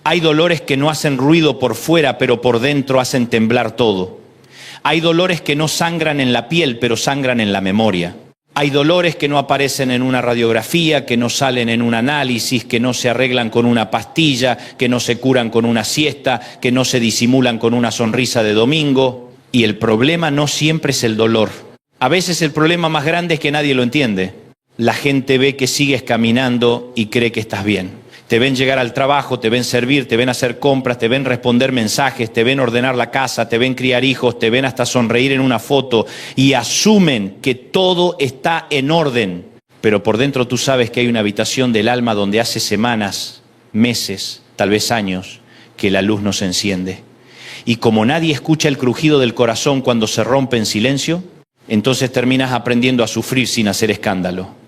Hay dolores que no hacen ruido por fuera, pero por dentro hacen temblar todo. Hay dolores que no sangran en la piel, pero sangran en la memoria. Hay dolores que no aparecen en una radiografía, que no salen en un análisis, que no se arreglan con una pastilla, que no se curan con una siesta, que no se disimulan con una sonrisa de domingo. Y el problema no siempre es el dolor. A veces el problema más grande es que nadie lo entiende. La gente ve que sigues caminando y cree que estás bien. Te ven llegar al trabajo, te ven servir, te ven hacer compras, te ven responder mensajes, te ven ordenar la casa, te ven criar hijos, te ven hasta sonreír en una foto y asumen que todo está en orden. Pero por dentro tú sabes que hay una habitación del alma donde hace semanas, meses, tal vez años, que la luz no se enciende. Y como nadie escucha el crujido del corazón cuando se rompe en silencio, entonces terminas aprendiendo a sufrir sin hacer escándalo.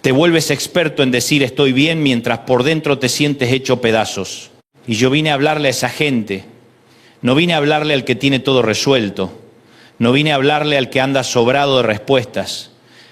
Te vuelves experto en decir estoy bien mientras por dentro te sientes hecho pedazos. Y yo vine a hablarle a esa gente. No vine a hablarle al que tiene todo resuelto. No vine a hablarle al que anda sobrado de respuestas.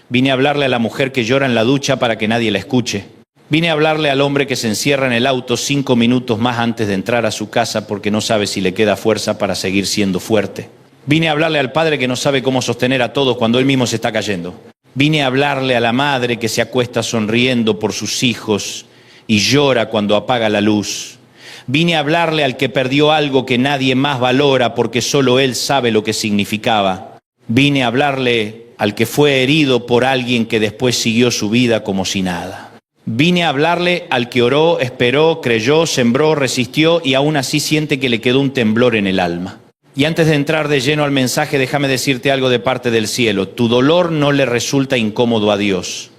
Vine a hablarle a la mujer que llora en la ducha para que nadie la escuche. Vine a hablarle al hombre que se encierra en el auto 5 minutos más antes de entrar a su casa porque no sabe si le queda fuerza para seguir siendo fuerte. Vine a hablarle al padre que no sabe cómo sostener a todos cuando él mismo se está cayendo. Vine a hablarle a la madre que se acuesta sonriendo por sus hijos y llora cuando apaga la luz. Vine a hablarle al que perdió algo que nadie más valora porque solo él sabe lo que significaba. Vine a hablarle al que fue herido por alguien que después siguió su vida como si nada. Vine a hablarle al que oró, esperó, creyó, sembró, resistió y aún así siente que le quedó un temblor en el alma. Y antes de entrar de lleno al mensaje, déjame decirte algo de parte del cielo. Tu dolor no le resulta incómodo a Dios.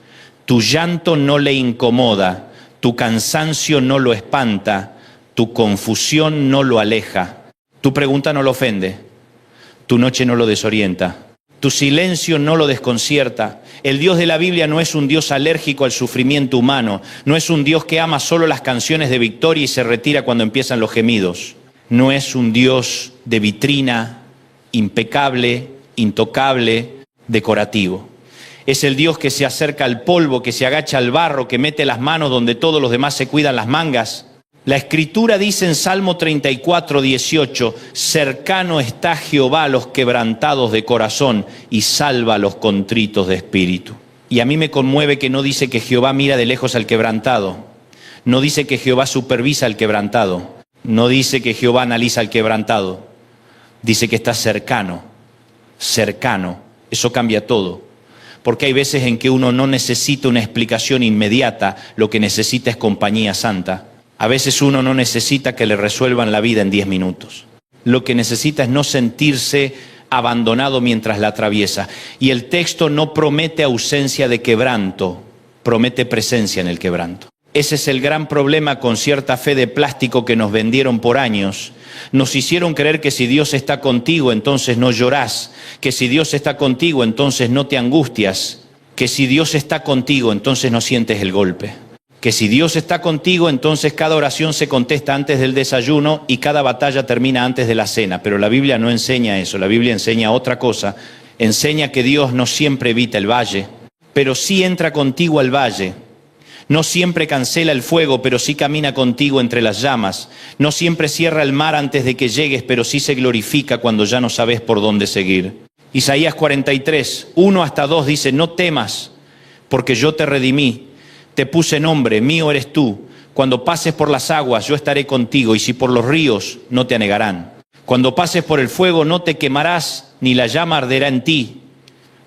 Tu llanto no le incomoda. Tu cansancio no lo espanta. Tu confusión no lo aleja. Tu pregunta no lo ofende. Tu noche no lo desorienta. Tu silencio no lo desconcierta. El Dios de la Biblia no es un Dios alérgico al sufrimiento humano. No es un Dios que ama solo las canciones de victoria y se retira cuando empiezan los gemidos. No es un Dios de vitrina, impecable, intocable, decorativo. Es el Dios que se acerca al polvo, que se agacha al barro, que mete las manos donde todos los demás se cuidan las mangas. La Escritura dice en Salmo 34, 18, cercano está Jehová a los quebrantados de corazón y salva a los contritos de espíritu. Y a mí me conmueve que no dice que Jehová mira de lejos al quebrantado, no dice que Jehová supervisa al quebrantado. No dice que Jehová analiza al quebrantado, dice que está cercano, cercano. Eso cambia todo, porque hay veces en que uno no necesita una explicación inmediata, lo que necesita es compañía santa. A veces uno no necesita que le resuelvan la vida en 10 minutos. Lo que necesita es no sentirse abandonado mientras la atraviesa. Y el texto no promete ausencia de quebranto, promete presencia en el quebranto. Ese es el gran problema con cierta fe de plástico que nos vendieron por años. Nos hicieron creer que si Dios está contigo, entonces no llorás. Que si Dios está contigo, entonces no te angustias. Que si Dios está contigo, entonces no sientes el golpe. Que si Dios está contigo, entonces cada oración se contesta antes del desayuno y cada batalla termina antes de la cena. Pero la Biblia no enseña eso. La Biblia enseña otra cosa. Enseña que Dios no siempre evita el valle, pero sí entra contigo al valle. No siempre cancela el fuego, pero sí camina contigo entre las llamas. No siempre cierra el mar antes de que llegues, pero sí se glorifica cuando ya no sabes por dónde seguir. Isaías 43, 1 hasta 2 dice, no temas, porque yo te redimí. Te puse nombre, mío eres tú. Cuando pases por las aguas, yo estaré contigo, y si por los ríos, no te anegarán. Cuando pases por el fuego, no te quemarás, ni la llama arderá en ti.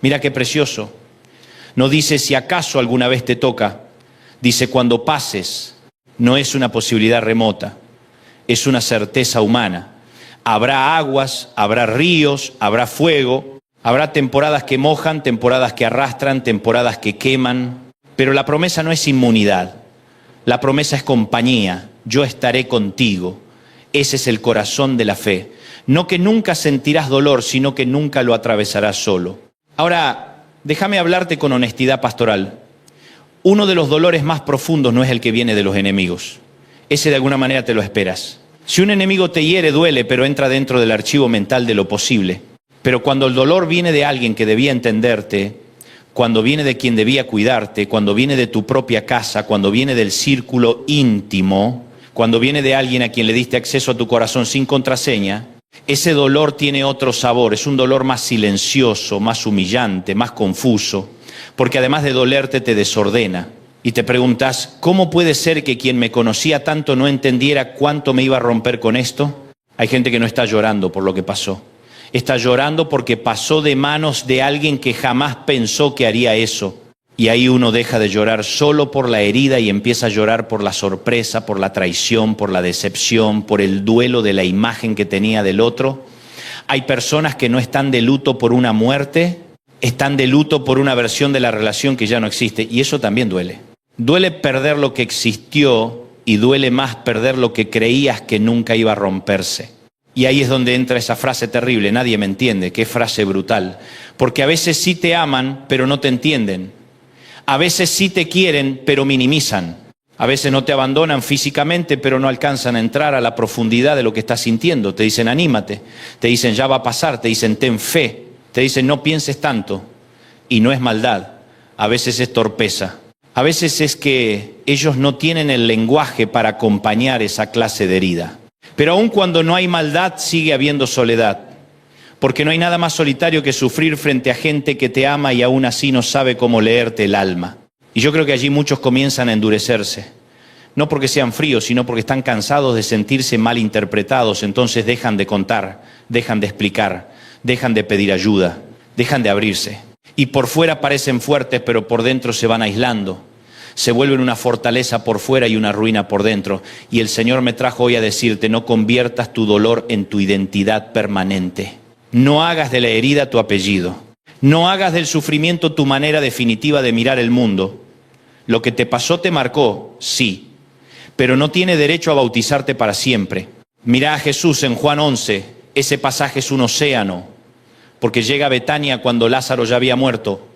Mira qué precioso. No dice si acaso alguna vez te toca. Dice, cuando pases, no es una posibilidad remota, es una certeza humana. Habrá aguas, habrá ríos, habrá fuego, habrá temporadas que mojan, temporadas que arrastran, temporadas que queman. Pero la promesa no es inmunidad, la promesa es compañía. Yo estaré contigo. Ese es el corazón de la fe. No que nunca sentirás dolor, sino que nunca lo atravesarás solo. Ahora, déjame hablarte con honestidad pastoral. Uno de los dolores más profundos no es el que viene de los enemigos. Ese de alguna manera te lo esperas. Si un enemigo te hiere, duele, pero entra dentro del archivo mental de lo posible. Pero cuando el dolor viene de alguien que debía entenderte, cuando viene de quien debía cuidarte, cuando viene de tu propia casa, cuando viene del círculo íntimo, cuando viene de alguien a quien le diste acceso a tu corazón sin contraseña, ese dolor tiene otro sabor, es un dolor más silencioso, más humillante, más confuso, porque además de dolerte te desordena. Y te preguntas, ¿cómo puede ser que quien me conocía tanto no entendiera cuánto me iba a romper con esto? Hay gente que no está llorando por lo que pasó. Está llorando porque pasó de manos de alguien que jamás pensó que haría eso. Y ahí uno deja de llorar solo por la herida y empieza a llorar por la sorpresa, por la traición, por la decepción, por el duelo de la imagen que tenía del otro. Hay personas que no están de luto por una muerte, están de luto por una versión de la relación que ya no existe. Y eso también duele. Duele perder lo que existió y duele más perder lo que creías que nunca iba a romperse. Y ahí es donde entra esa frase terrible, nadie me entiende, qué frase brutal. Porque a veces sí te aman, pero no te entienden. A veces sí te quieren, pero minimizan. A veces no te abandonan físicamente, pero no alcanzan a entrar a la profundidad de lo que estás sintiendo. Te dicen anímate, te dicen ya va a pasar, te dicen ten fe, te dicen no pienses tanto. Y no es maldad, a veces es torpeza. A veces es que ellos no tienen el lenguaje para acompañar esa clase de herida. Pero aun cuando no hay maldad, sigue habiendo soledad. Porque no hay nada más solitario que sufrir frente a gente que te ama y aún así no sabe cómo leerte el alma. Y yo creo que allí muchos comienzan a endurecerse. No porque sean fríos, sino porque están cansados de sentirse mal interpretados. Entonces dejan de contar, dejan de explicar, dejan de pedir ayuda, dejan de abrirse. Y por fuera parecen fuertes, pero por dentro se van aislando. Se vuelven una fortaleza por fuera y una ruina por dentro. Y el Señor me trajo hoy a decirte, no conviertas tu dolor en tu identidad permanente. No hagas de la herida tu apellido. No hagas del sufrimiento tu manera definitiva de mirar el mundo. Lo que te pasó te marcó, sí, pero no tiene derecho a bautizarte para siempre. Mirá a Jesús en Juan 11, ese pasaje es un océano, porque llega a Betania cuando Lázaro ya había muerto.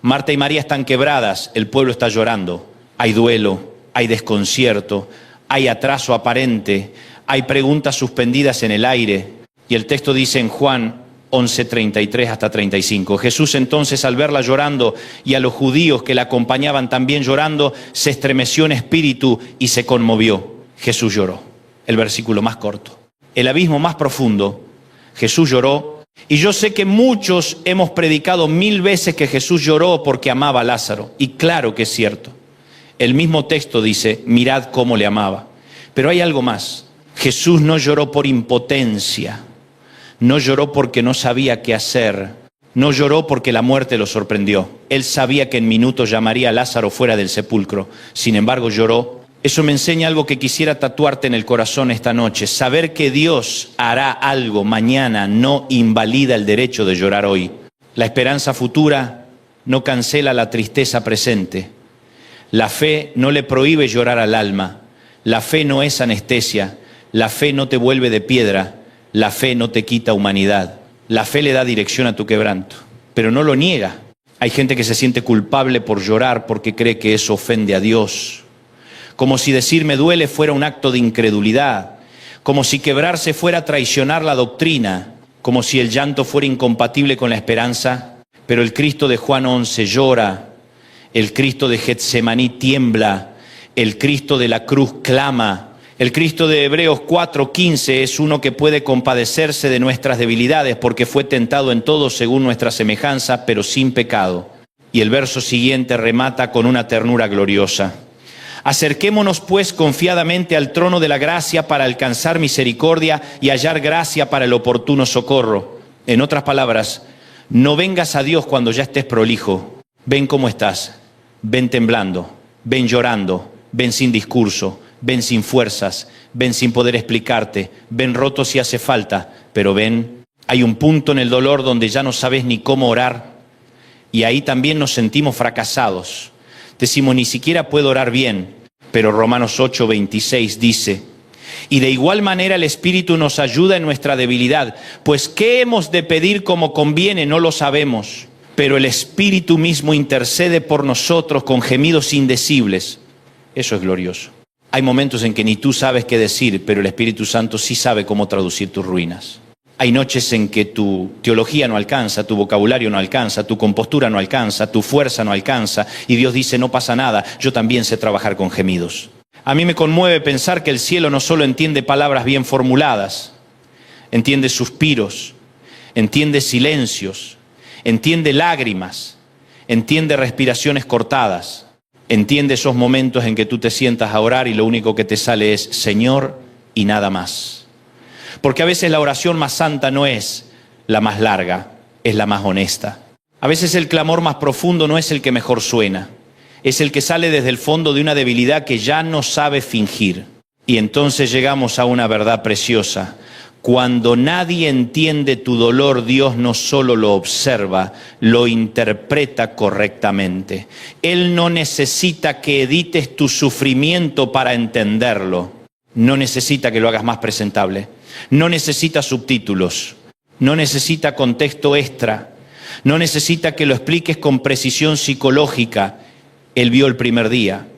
Marta y María están quebradas, el pueblo está llorando. Hay duelo, hay desconcierto, hay atraso aparente, hay preguntas suspendidas en el aire. Y el texto dice en Juan 11:33 hasta 35. Jesús entonces, al verla llorando y a los judíos que la acompañaban también llorando, se estremeció en espíritu y se conmovió. Jesús lloró. El versículo más corto. El abismo más profundo. Jesús lloró. Y yo sé que muchos hemos predicado 1000 veces que Jesús lloró porque amaba a Lázaro. Y claro que es cierto. El mismo texto dice, mirad cómo le amaba. Pero hay algo más. Jesús no lloró por impotencia. No lloró porque no sabía qué hacer. No lloró porque la muerte lo sorprendió. Él sabía que en minutos llamaría a Lázaro fuera del sepulcro. Sin embargo, lloró. Eso me enseña algo que quisiera tatuarte en el corazón esta noche. Saber que Dios hará algo mañana no invalida el derecho de llorar hoy. La esperanza futura no cancela la tristeza presente. La fe no le prohíbe llorar al alma. La fe no es anestesia. La fe no te vuelve de piedra. La fe no te quita humanidad. La fe le da dirección a tu quebranto, pero no lo niega. Hay gente que se siente culpable por llorar porque cree que eso ofende a Dios. Como si decir me duele fuera un acto de incredulidad. Como si quebrarse fuera traicionar la doctrina. Como si el llanto fuera incompatible con la esperanza. Pero el Cristo de Juan 11 llora. El Cristo de Getsemaní tiembla. El Cristo de la cruz clama. El Cristo de Hebreos 4:15 es uno que puede compadecerse de nuestras debilidades porque fue tentado en todo según nuestra semejanza, pero sin pecado. Y el verso siguiente remata con una ternura gloriosa. Acerquémonos pues confiadamente al trono de la gracia para alcanzar misericordia y hallar gracia para el oportuno socorro. En otras palabras, no vengas a Dios cuando ya estés prolijo. Ven cómo estás, ven temblando, ven llorando, ven sin discurso. Ven sin fuerzas, ven sin poder explicarte, ven roto si hace falta, pero ven, hay un punto en el dolor donde ya no sabes ni cómo orar y ahí también nos sentimos fracasados. Decimos, ni siquiera puedo orar bien, pero Romanos 8:26 dice, y de igual manera el Espíritu nos ayuda en nuestra debilidad, pues ¿qué hemos de pedir como conviene? No lo sabemos, pero el Espíritu mismo intercede por nosotros con gemidos indecibles. Eso es glorioso. Hay momentos en que ni tú sabes qué decir, pero el Espíritu Santo sí sabe cómo traducir tus ruinas. Hay noches en que tu teología no alcanza, tu vocabulario no alcanza, tu compostura no alcanza, tu fuerza no alcanza, y Dios dice, no pasa nada, yo también sé trabajar con gemidos. A mí me conmueve pensar que el cielo no solo entiende palabras bien formuladas, entiende suspiros, entiende silencios, entiende lágrimas, entiende respiraciones cortadas, entiende esos momentos en que tú te sientas a orar y lo único que te sale es Señor y nada más. Porque a veces la oración más santa no es la más larga, es la más honesta. A veces el clamor más profundo no es el que mejor suena, es el que sale desde el fondo de una debilidad que ya no sabe fingir. Y entonces llegamos a una verdad preciosa. Cuando nadie entiende tu dolor, Dios no solo lo observa, lo interpreta correctamente. Él no necesita que edites tu sufrimiento para entenderlo. No necesita que lo hagas más presentable. No necesita subtítulos. No necesita contexto extra. No necesita que lo expliques con precisión psicológica. Él vio el primer día.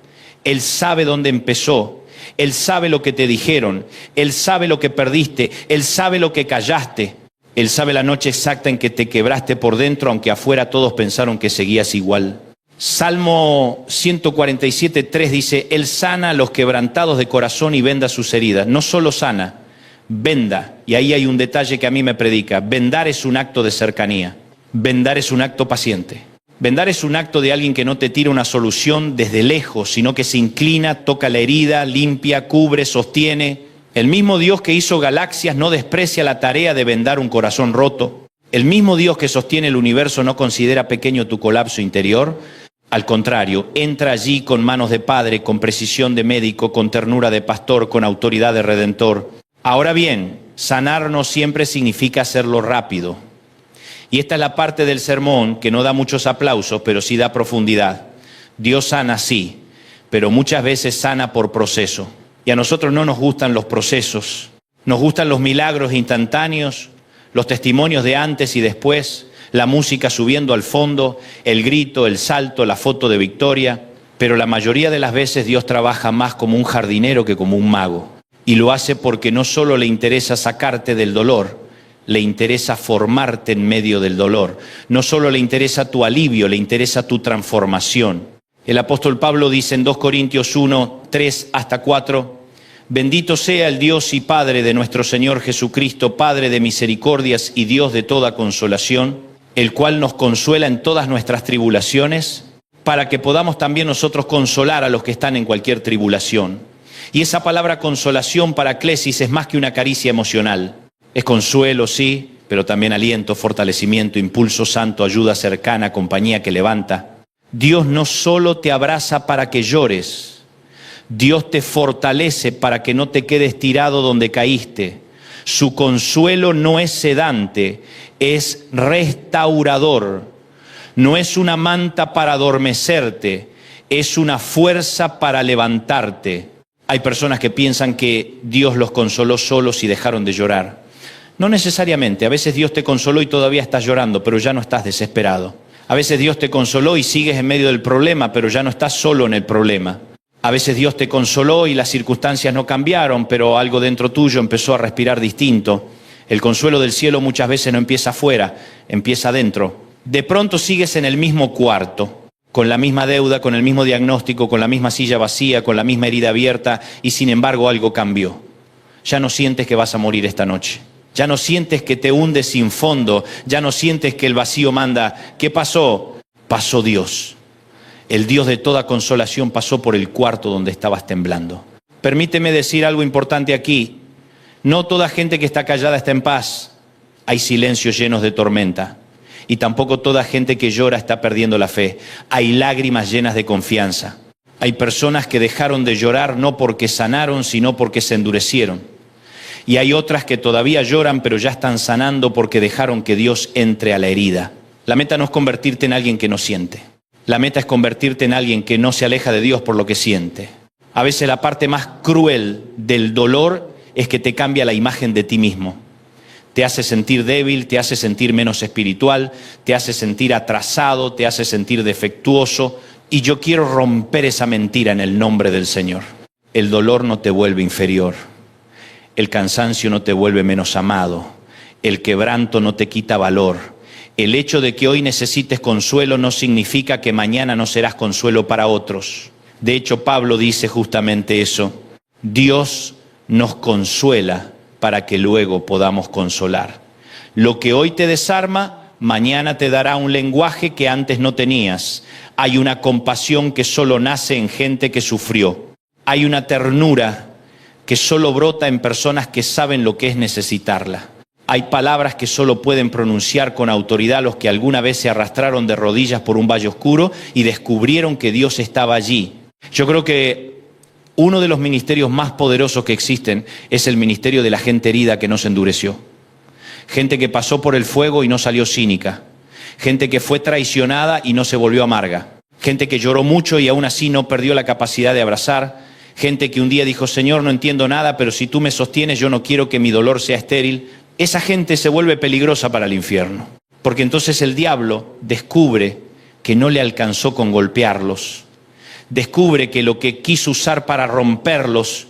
Él sabe dónde empezó. Él sabe lo que te dijeron, Él sabe lo que perdiste, Él sabe lo que callaste, Él sabe la noche exacta en que te quebraste por dentro, aunque afuera todos pensaron que seguías igual. Salmo 147:3 dice, Él sana a los quebrantados de corazón y venda sus heridas. No solo sana, venda. Y ahí hay un detalle que a mí me predica. Vendar es un acto de cercanía, vendar es un acto paciente. Vendar es un acto de alguien que no te tira una solución desde lejos, sino que se inclina, toca la herida, limpia, cubre, sostiene. El mismo Dios que hizo galaxias no desprecia la tarea de vendar un corazón roto. El mismo Dios que sostiene el universo no considera pequeño tu colapso interior. Al contrario, entra allí con manos de padre, con precisión de médico, con ternura de pastor, con autoridad de redentor. Ahora bien, sanar no siempre significa hacerlo rápido. Y esta es la parte del sermón que no da muchos aplausos, pero sí da profundidad. Dios sana, sí, pero muchas veces sana por proceso. Y a nosotros no nos gustan los procesos. Nos gustan los milagros instantáneos, los testimonios de antes y después, la música subiendo al fondo, el grito, el salto, la foto de victoria. Pero la mayoría de las veces Dios trabaja más como un jardinero que como un mago. Y lo hace porque no solo le interesa sacarte del dolor, le interesa formarte en medio del dolor. No solo le interesa tu alivio, le interesa tu transformación. El apóstol Pablo dice en 2 Corintios 1, 3 hasta 4, bendito sea el Dios y Padre de nuestro Señor Jesucristo, Padre de misericordias y Dios de toda consolación, el cual nos consuela en todas nuestras tribulaciones, para que podamos también nosotros consolar a los que están en cualquier tribulación. Y esa palabra consolación, paraclesis, es más que una caricia emocional. Es consuelo, sí, pero también aliento, fortalecimiento, impulso santo, ayuda cercana, compañía que levanta. Dios no solo te abraza para que llores, Dios te fortalece para que no te quedes tirado donde caíste. Su consuelo no es sedante, es restaurador. No es una manta para adormecerte, es una fuerza para levantarte. Hay personas que piensan que Dios los consoló solos y dejaron de llorar. No necesariamente, a veces Dios te consoló y todavía estás llorando, pero ya no estás desesperado. A veces Dios te consoló y sigues en medio del problema, pero ya no estás solo en el problema. A veces Dios te consoló y las circunstancias no cambiaron, pero algo dentro tuyo empezó a respirar distinto. El consuelo del cielo muchas veces no empieza afuera, empieza adentro. De pronto sigues en el mismo cuarto, con la misma deuda, con el mismo diagnóstico, con la misma silla vacía, con la misma herida abierta, y sin embargo algo cambió. Ya no sientes que vas a morir esta noche. Ya no sientes que te hundes sin fondo, ya no sientes que el vacío manda. ¿Qué pasó? Pasó Dios. El Dios de toda consolación pasó por el cuarto donde estabas temblando. Permíteme decir algo importante aquí. No toda gente que está callada está en paz. Hay silencios llenos de tormenta. Y tampoco toda gente que llora está perdiendo la fe. Hay lágrimas llenas de confianza. Hay personas que dejaron de llorar no porque sanaron, sino porque se endurecieron. Y hay otras que todavía lloran, pero ya están sanando porque dejaron que Dios entre a la herida. La meta no es convertirte en alguien que no siente. La meta es convertirte en alguien que no se aleja de Dios por lo que siente. A veces la parte más cruel del dolor es que te cambia la imagen de ti mismo. Te hace sentir débil, te hace sentir menos espiritual, te hace sentir atrasado, te hace sentir defectuoso. Y yo quiero romper esa mentira en el nombre del Señor. El dolor no te vuelve inferior. El cansancio no te vuelve menos amado. El quebranto no te quita valor. El hecho de que hoy necesites consuelo no significa que mañana no serás consuelo para otros. De hecho, Pablo dice justamente eso. Dios nos consuela para que luego podamos consolar. Lo que hoy te desarma, mañana te dará un lenguaje que antes no tenías. Hay una compasión que solo nace en gente que sufrió. Hay una ternura que solo brota en personas que saben lo que es necesitarla. Hay palabras que solo pueden pronunciar con autoridad los que alguna vez se arrastraron de rodillas por un valle oscuro y descubrieron que Dios estaba allí. Yo creo que uno de los ministerios más poderosos que existen es el ministerio de la gente herida que no se endureció. Gente que pasó por el fuego y no salió cínica. Gente que fue traicionada y no se volvió amarga. Gente que lloró mucho y aún así no perdió la capacidad de abrazar. Gente que un día dijo, Señor, no entiendo nada, pero si tú me sostienes, yo no quiero que mi dolor sea estéril. Esa gente se vuelve peligrosa para el infierno. Porque entonces el diablo descubre que no le alcanzó con golpearlos. Descubre que lo que quiso usar para romperlos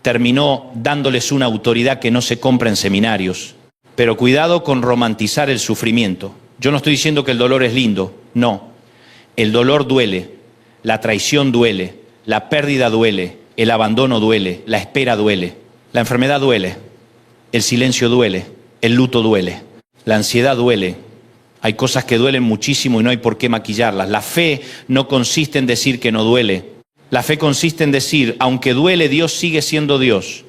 terminó dándoles una autoridad que no se compra en seminarios. Pero cuidado con romantizar el sufrimiento. Yo no estoy diciendo que el dolor es lindo, no. El dolor duele, la traición duele, la pérdida duele, el abandono duele, la espera duele, la enfermedad duele, el silencio duele, el luto duele, la ansiedad duele. Hay cosas que duelen muchísimo y no hay por qué maquillarlas. La fe no consiste en decir que no duele. La fe consiste en decir, aunque duele, Dios sigue siendo Dios.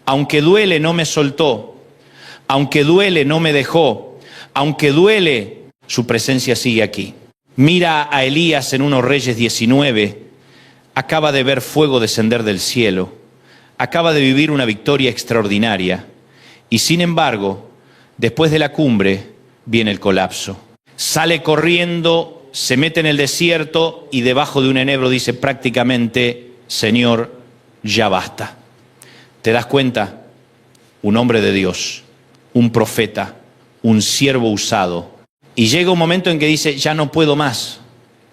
Aunque duele, no me soltó. Aunque duele, no me dejó. Aunque duele, su presencia sigue aquí. Mira a Elías en 1 Reyes 19. Acaba de ver fuego descender del cielo. Acaba de vivir una victoria extraordinaria. Y sin embargo, después de la cumbre, viene el colapso. Sale corriendo, se mete en el desierto y debajo de un enebro dice prácticamente, Señor, ya basta. ¿Te das cuenta? Un hombre de Dios, un profeta, un siervo usado. Y llega un momento en que dice, ya no puedo más.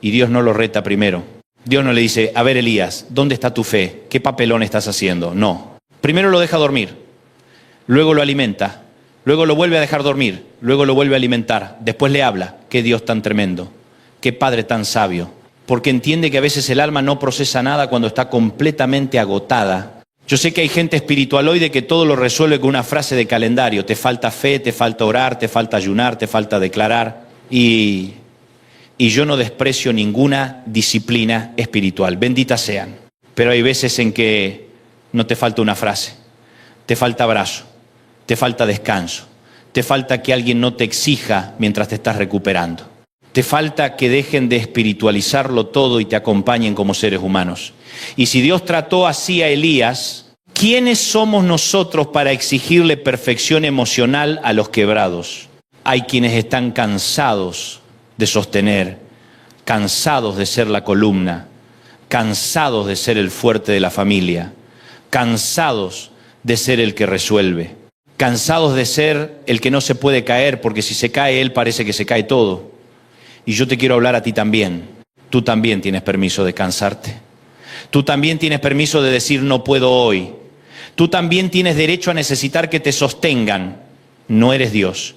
Y Dios no lo reta primero. Dios no le dice, a ver Elías, ¿dónde está tu fe? ¿Qué papelón estás haciendo? No. Primero lo deja dormir, luego lo alimenta. Luego lo vuelve a dejar dormir, luego lo vuelve a alimentar, después le habla. Qué Dios tan tremendo, qué Padre tan sabio, porque entiende que a veces el alma no procesa nada cuando está completamente agotada. Yo sé que hay gente espiritualoide que todo lo resuelve con una frase de calendario. Te falta fe, te falta orar, te falta ayunar, te falta declarar. Y yo no desprecio ninguna disciplina espiritual, benditas sean. Pero hay veces en que no te falta una frase, te falta abrazo. Te falta descanso, te falta que alguien no te exija mientras te estás recuperando. Te falta que dejen de espiritualizarlo todo y te acompañen como seres humanos. Y si Dios trató así a Elías, ¿quiénes somos nosotros para exigirle perfección emocional a los quebrados? Hay quienes están cansados de sostener, cansados de ser la columna, cansados de ser el fuerte de la familia, cansados de ser el que resuelve. Cansados de ser el que no se puede caer, porque si se cae él parece que se cae todo. Y yo te quiero hablar a ti también. Tú también tienes permiso de cansarte. Tú también tienes permiso de decir no puedo hoy. Tú también tienes derecho a necesitar que te sostengan. No eres Dios.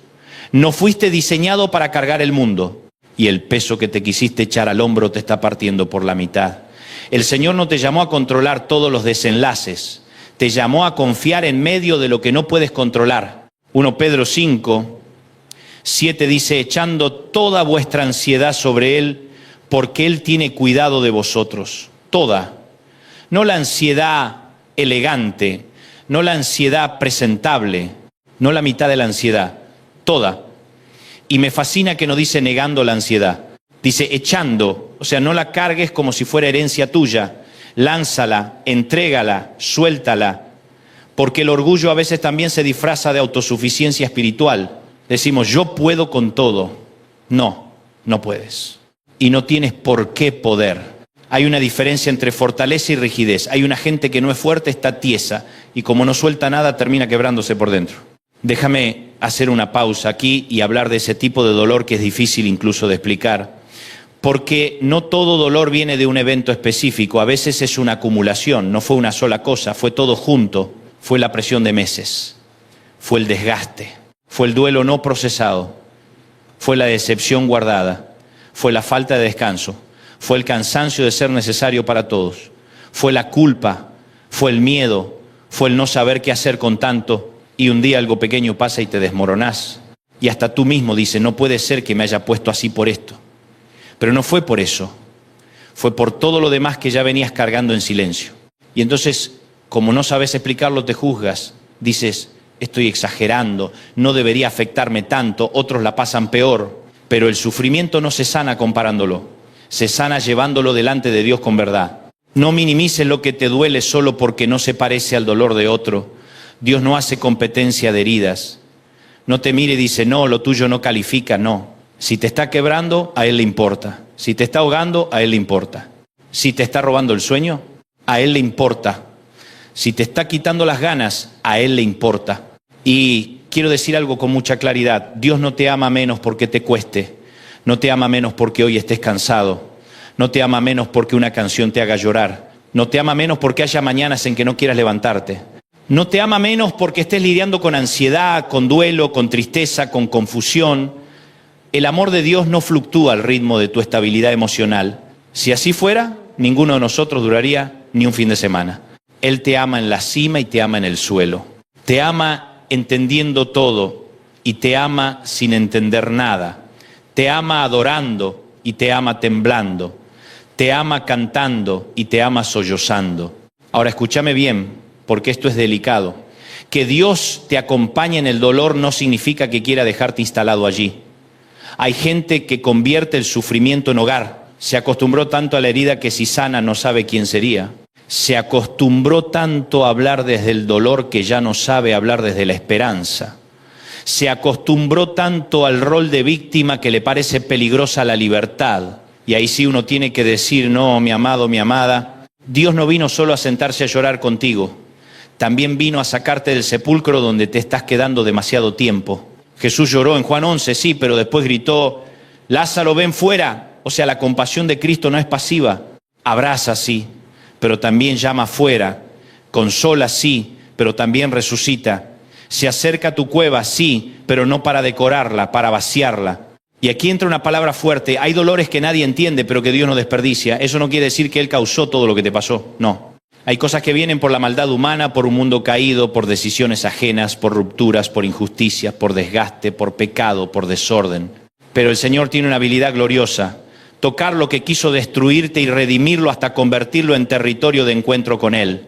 No fuiste diseñado para cargar el mundo. Y el peso que te quisiste echar al hombro te está partiendo por la mitad. El Señor no te llamó a controlar todos los desenlaces. Te llamó a confiar en medio de lo que no puedes controlar. 1 Pedro 5, 7 dice, echando toda vuestra ansiedad sobre Él, porque Él tiene cuidado de vosotros. Toda. No la ansiedad elegante, no la ansiedad presentable, no la mitad de la ansiedad, toda. Y me fascina que no dice negando la ansiedad, dice echando, o sea, no la cargues como si fuera herencia tuya. Lánzala, entrégala, suéltala, porque el orgullo a veces también se disfraza de autosuficiencia espiritual. Decimos, yo puedo con todo. No, no puedes. Y no tienes por qué poder. Hay una diferencia entre fortaleza y rigidez. Hay una gente que no es fuerte, está tiesa, y como no suelta nada, termina quebrándose por dentro. Déjame hacer una pausa aquí y hablar de ese tipo de dolor que es difícil incluso de explicar. Porque no todo dolor viene de un evento específico, a veces es una acumulación, no fue una sola cosa, fue todo junto, fue la presión de meses, fue el desgaste, fue el duelo no procesado, fue la decepción guardada, fue la falta de descanso, fue el cansancio de ser necesario para todos, fue la culpa, fue el miedo, fue el no saber qué hacer con tanto, y un día algo pequeño pasa y te desmoronás. Y hasta tú mismo dices, no puede ser que me haya puesto así por esto. Pero no fue por eso, fue por todo lo demás que ya venías cargando en silencio. Y entonces, como no sabes explicarlo, te juzgas, dices, estoy exagerando, no debería afectarme tanto, otros la pasan peor. Pero el sufrimiento no se sana comparándolo, se sana llevándolo delante de Dios con verdad. No minimices lo que te duele solo porque no se parece al dolor de otro. Dios no hace competencia de heridas. No te mire y dice, no, lo tuyo no califica, no. Si te está quebrando, a Él le importa. Si te está ahogando, a Él le importa. Si te está robando el sueño, a Él le importa. Si te está quitando las ganas, a Él le importa. Y quiero decir algo con mucha claridad. Dios no te ama menos porque te cueste. No te ama menos porque hoy estés cansado. No te ama menos porque una canción te haga llorar. No te ama menos porque haya mañanas en que no quieras levantarte. No te ama menos porque estés lidiando con ansiedad, con duelo, con tristeza, con confusión. El amor de Dios no fluctúa al ritmo de tu estabilidad emocional. Si así fuera, ninguno de nosotros duraría ni un fin de semana. Él te ama en la cima y te ama en el suelo. Te ama entendiendo todo y te ama sin entender nada. Te ama adorando y te ama temblando. Te ama cantando y te ama sollozando. Ahora escúchame bien, porque esto es delicado. Que Dios te acompañe en el dolor no significa que quiera dejarte instalado allí. Hay gente que convierte el sufrimiento en hogar. Se acostumbró tanto a la herida que si sana no sabe quién sería. Se acostumbró tanto a hablar desde el dolor que ya no sabe hablar desde la esperanza. Se acostumbró tanto al rol de víctima que le parece peligrosa la libertad. Y ahí sí uno tiene que decir, no, mi amado, mi amada, Dios no vino solo a sentarse a llorar contigo. También vino a sacarte del sepulcro donde te estás quedando demasiado tiempo. Jesús lloró en Juan 11, sí, pero después gritó, Lázaro, ven fuera. O sea, la compasión de Cristo no es pasiva. Abraza, sí, pero también llama fuera. Consola, sí, pero también resucita. Se acerca a tu cueva, sí, pero no para decorarla, para vaciarla. Y aquí entra una palabra fuerte. Hay dolores que nadie entiende, pero que Dios no desperdicia. Eso no quiere decir que Él causó todo lo que te pasó, no. Hay cosas que vienen por la maldad humana, por un mundo caído, por decisiones ajenas, por rupturas, por injusticias, por desgaste, por pecado, por desorden. Pero el Señor tiene una habilidad gloriosa. Tocar lo que quiso destruirte y redimirlo hasta convertirlo en territorio de encuentro con Él.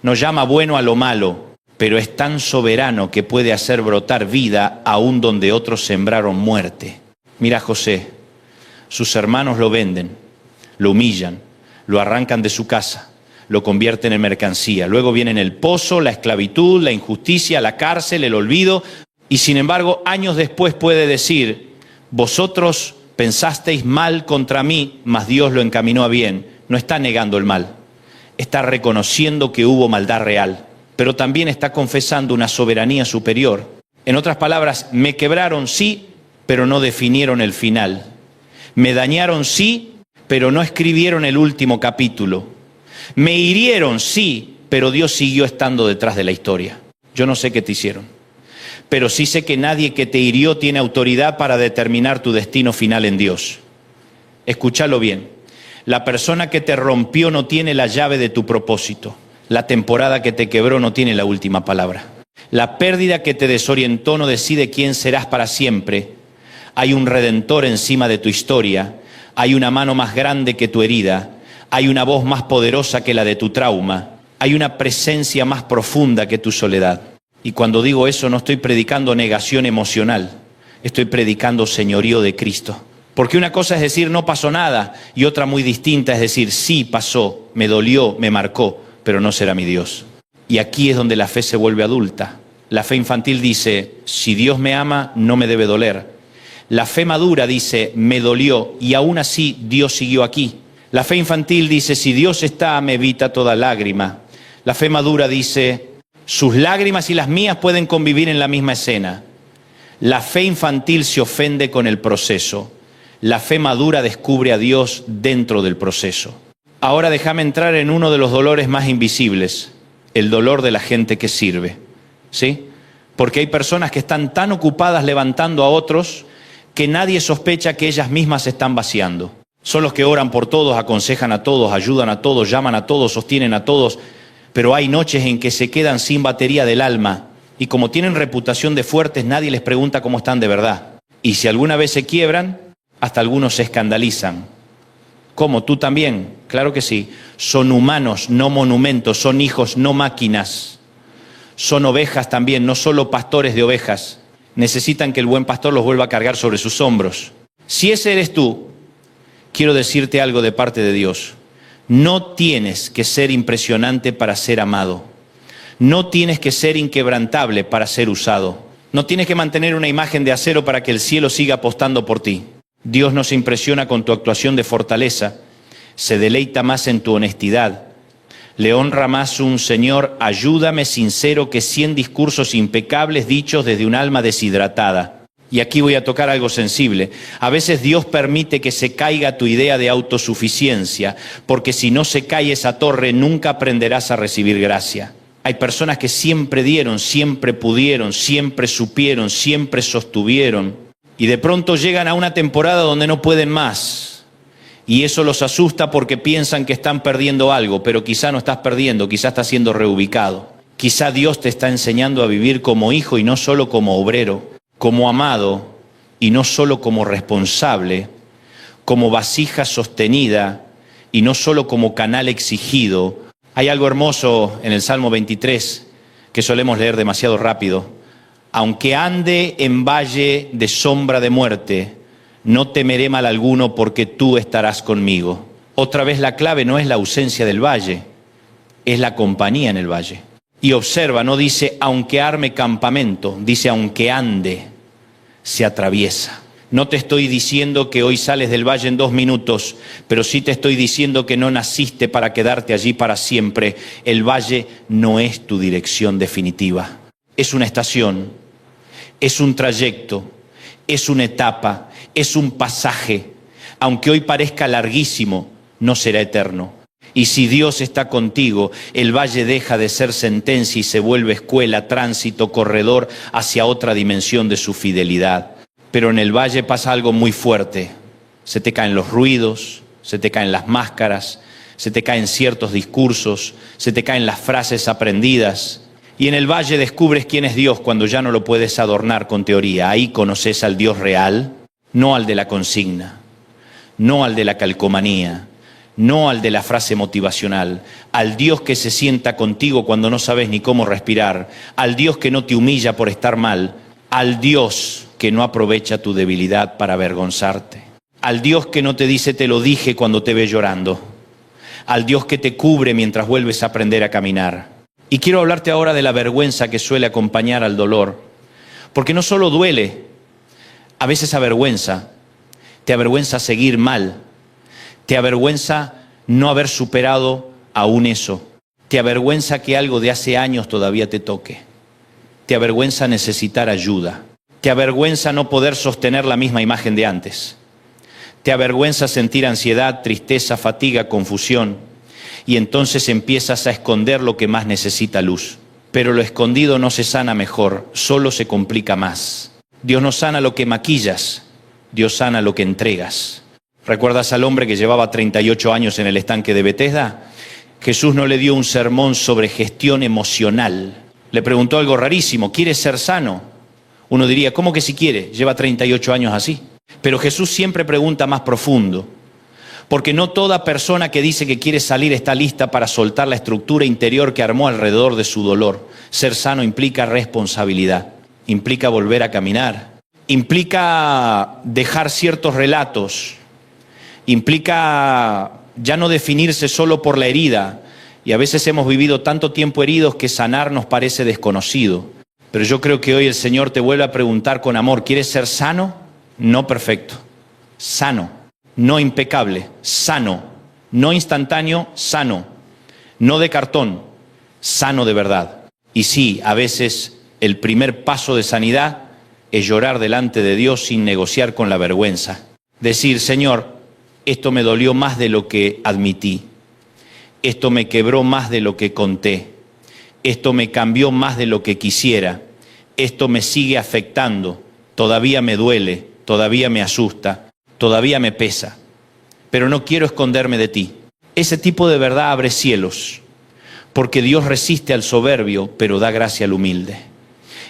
No llama bueno a lo malo, pero es tan soberano que puede hacer brotar vida aún donde otros sembraron muerte. Mira a José, sus hermanos lo venden, lo humillan, lo arrancan de su casa, lo convierten en mercancía. Luego vienen el pozo, la esclavitud, la injusticia, la cárcel, el olvido. Y sin embargo, años después puede decir, vosotros pensasteis mal contra mí, mas Dios lo encaminó a bien. No está negando el mal, está reconociendo que hubo maldad real, pero también está confesando una soberanía superior. En otras palabras, me quebraron, sí, pero no definieron el final. Me dañaron, sí, pero no escribieron el último capítulo. Me hirieron, sí, pero Dios siguió estando detrás de la historia. Yo no sé qué te hicieron, pero sí sé que nadie que te hirió tiene autoridad para determinar tu destino final en Dios. Escúchalo bien. La persona que te rompió no tiene la llave de tu propósito. La temporada que te quebró no tiene la última palabra. La pérdida que te desorientó no decide quién serás para siempre. Hay un redentor encima de tu historia, hay una mano más grande que tu herida, hay una voz más poderosa que la de tu trauma, hay una presencia más profunda que tu soledad. Y cuando digo eso no estoy predicando negación emocional, estoy predicando señorío de Cristo. Porque una cosa es decir no pasó nada y otra muy distinta es decir sí pasó, me dolió, me marcó, pero no será mi Dios. Y aquí es donde la fe se vuelve adulta. La fe infantil dice, si Dios me ama, no me debe doler. La fe madura dice, me dolió y aún así Dios siguió aquí. La fe infantil dice, si Dios está, me evita toda lágrima. La fe madura dice, sus lágrimas y las mías pueden convivir en la misma escena. La fe infantil se ofende con el proceso. La fe madura descubre a Dios dentro del proceso. Ahora déjame entrar en uno de los dolores más invisibles, el dolor de la gente que sirve. ¿Sí? Porque hay personas que están tan ocupadas levantando a otros que nadie sospecha que ellas mismas se están vaciando. Son los que oran por todos, aconsejan a todos, ayudan a todos, llaman a todos, sostienen a todos. Pero hay noches en que se quedan sin batería del alma. Y como tienen reputación de fuertes, nadie les pregunta cómo están de verdad. Y si alguna vez se quiebran, hasta algunos se escandalizan. ¿Cómo? ¿Tú también? Claro que sí. Son humanos, no monumentos. Son hijos, no máquinas. Son ovejas también, no solo pastores de ovejas. Necesitan que el buen pastor los vuelva a cargar sobre sus hombros. Si ese eres tú, quiero decirte algo de parte de Dios. No tienes que ser impresionante para ser amado. No tienes que ser inquebrantable para ser usado. No tienes que mantener una imagen de acero para que el cielo siga apostando por ti. Dios no se impresiona con tu actuación de fortaleza. Se deleita más en tu honestidad. Le honra más un Señor, ayúdame sincero, que 100 discursos impecables dichos desde un alma deshidratada. Y aquí voy a tocar algo sensible. A veces Dios permite que se caiga tu idea de autosuficiencia, porque si no se cae esa torre, nunca aprenderás a recibir gracia. Hay personas que siempre dieron, siempre pudieron, siempre supieron, siempre sostuvieron. Y de pronto llegan a una temporada donde no pueden más. Y eso los asusta porque piensan que están perdiendo algo, pero quizá no estás perdiendo, quizá estás siendo reubicado. Quizá Dios te está enseñando a vivir como hijo y no solo como obrero, como amado y no solo como responsable, como vasija sostenida y no solo como canal exigido. Hay algo hermoso en el Salmo 23 que solemos leer demasiado rápido. Aunque ande en valle de sombra de muerte, no temeré mal alguno porque tú estarás conmigo. Otra vez la clave no es la ausencia del valle, es la compañía en el valle. Y observa, no dice aunque arme campamento, dice aunque ande, se atraviesa. No te estoy diciendo que hoy sales del valle en 2 minutos, pero sí te estoy diciendo que no naciste para quedarte allí para siempre. El valle no es tu dirección definitiva. Es una estación, es un trayecto, es una etapa, es un pasaje. Aunque hoy parezca larguísimo, no será eterno. Y si Dios está contigo, el valle deja de ser sentencia y se vuelve escuela, tránsito, corredor hacia otra dimensión de su fidelidad. Pero en el valle pasa algo muy fuerte. Se te caen los ruidos, se te caen las máscaras, se te caen ciertos discursos, se te caen las frases aprendidas. Y en el valle descubres quién es Dios cuando ya no lo puedes adornar con teoría. Ahí conoces al Dios real, no al de la consigna, no al de la calcomanía, no al de la frase motivacional, al Dios que se sienta contigo cuando no sabes ni cómo respirar, al Dios que no te humilla por estar mal, al Dios que no aprovecha tu debilidad para avergonzarte, al Dios que no te dice te lo dije cuando te ve llorando, al Dios que te cubre mientras vuelves a aprender a caminar. Y quiero hablarte ahora de la vergüenza que suele acompañar al dolor, porque no solo duele, a veces avergüenza, te avergüenza seguir mal, te avergüenza no haber superado aún eso, te avergüenza que algo de hace años todavía te toque, te avergüenza necesitar ayuda. Te avergüenza no poder sostener la misma imagen de antes. Te avergüenza sentir ansiedad, tristeza, fatiga, confusión. Y entonces empiezas a esconder lo que más necesita luz. Pero lo escondido no se sana mejor, solo se complica más. Dios no sana lo que maquillas, Dios sana lo que entregas. ¿Recuerdas al hombre que llevaba 38 años en el estanque de Betesda? Jesús no le dio un sermón sobre gestión emocional. Le preguntó algo rarísimo, ¿quieres ser sano? Uno diría, ¿cómo que si quiere? Lleva 38 años así. Pero Jesús siempre pregunta más profundo. Porque no toda persona que dice que quiere salir está lista para soltar la estructura interior que armó alrededor de su dolor. Ser sano implica responsabilidad, implica volver a caminar, implica dejar ciertos relatos, implica ya no definirse solo por la herida. Y a veces hemos vivido tanto tiempo heridos que sanar nos parece desconocido. Pero yo creo que hoy el Señor te vuelve a preguntar con amor, ¿quieres ser sano? No perfecto, sano, no impecable, sano, no instantáneo, sano, no de cartón, sano de verdad. Y sí, a veces el primer paso de sanidad es llorar delante de Dios sin negociar con la vergüenza. Decir, Señor, esto me dolió más de lo que admití, esto me quebró más de lo que conté. Esto me cambió más de lo que quisiera, esto me sigue afectando, todavía me duele, todavía me asusta, todavía me pesa, pero no quiero esconderme de ti. Ese tipo de verdad abre cielos, porque Dios resiste al soberbio, pero da gracia al humilde.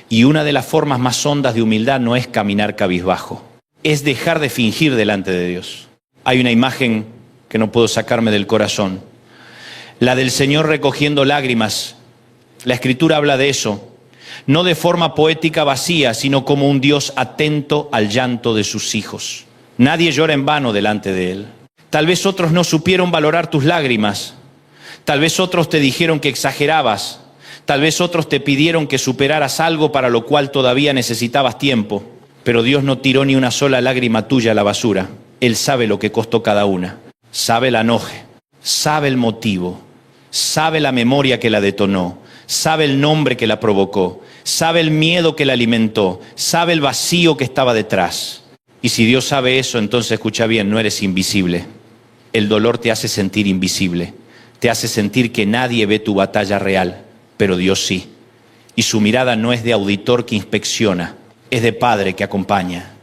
Y una de las formas más hondas de humildad no es caminar cabizbajo, es dejar de fingir delante de Dios. Hay una imagen que no puedo sacarme del corazón, la del Señor recogiendo lágrimas. La Escritura habla de eso, no de forma poética vacía, sino como un Dios atento al llanto de sus hijos. Nadie llora en vano delante de Él. Tal vez otros no supieron valorar tus lágrimas, tal vez otros te dijeron que exagerabas, tal vez otros te pidieron que superaras algo para lo cual todavía necesitabas tiempo, pero Dios no tiró ni una sola lágrima tuya a la basura. Él sabe lo que costó cada una, sabe el enoje, sabe el motivo, sabe la memoria que la detonó, sabe el nombre que la provocó, sabe el miedo que la alimentó, sabe el vacío que estaba detrás. Y si Dios sabe eso, entonces escucha bien, no eres invisible. El dolor te hace sentir invisible, te hace sentir que nadie ve tu batalla real, pero Dios sí. Y su mirada no es de auditor que inspecciona, es de padre que acompaña,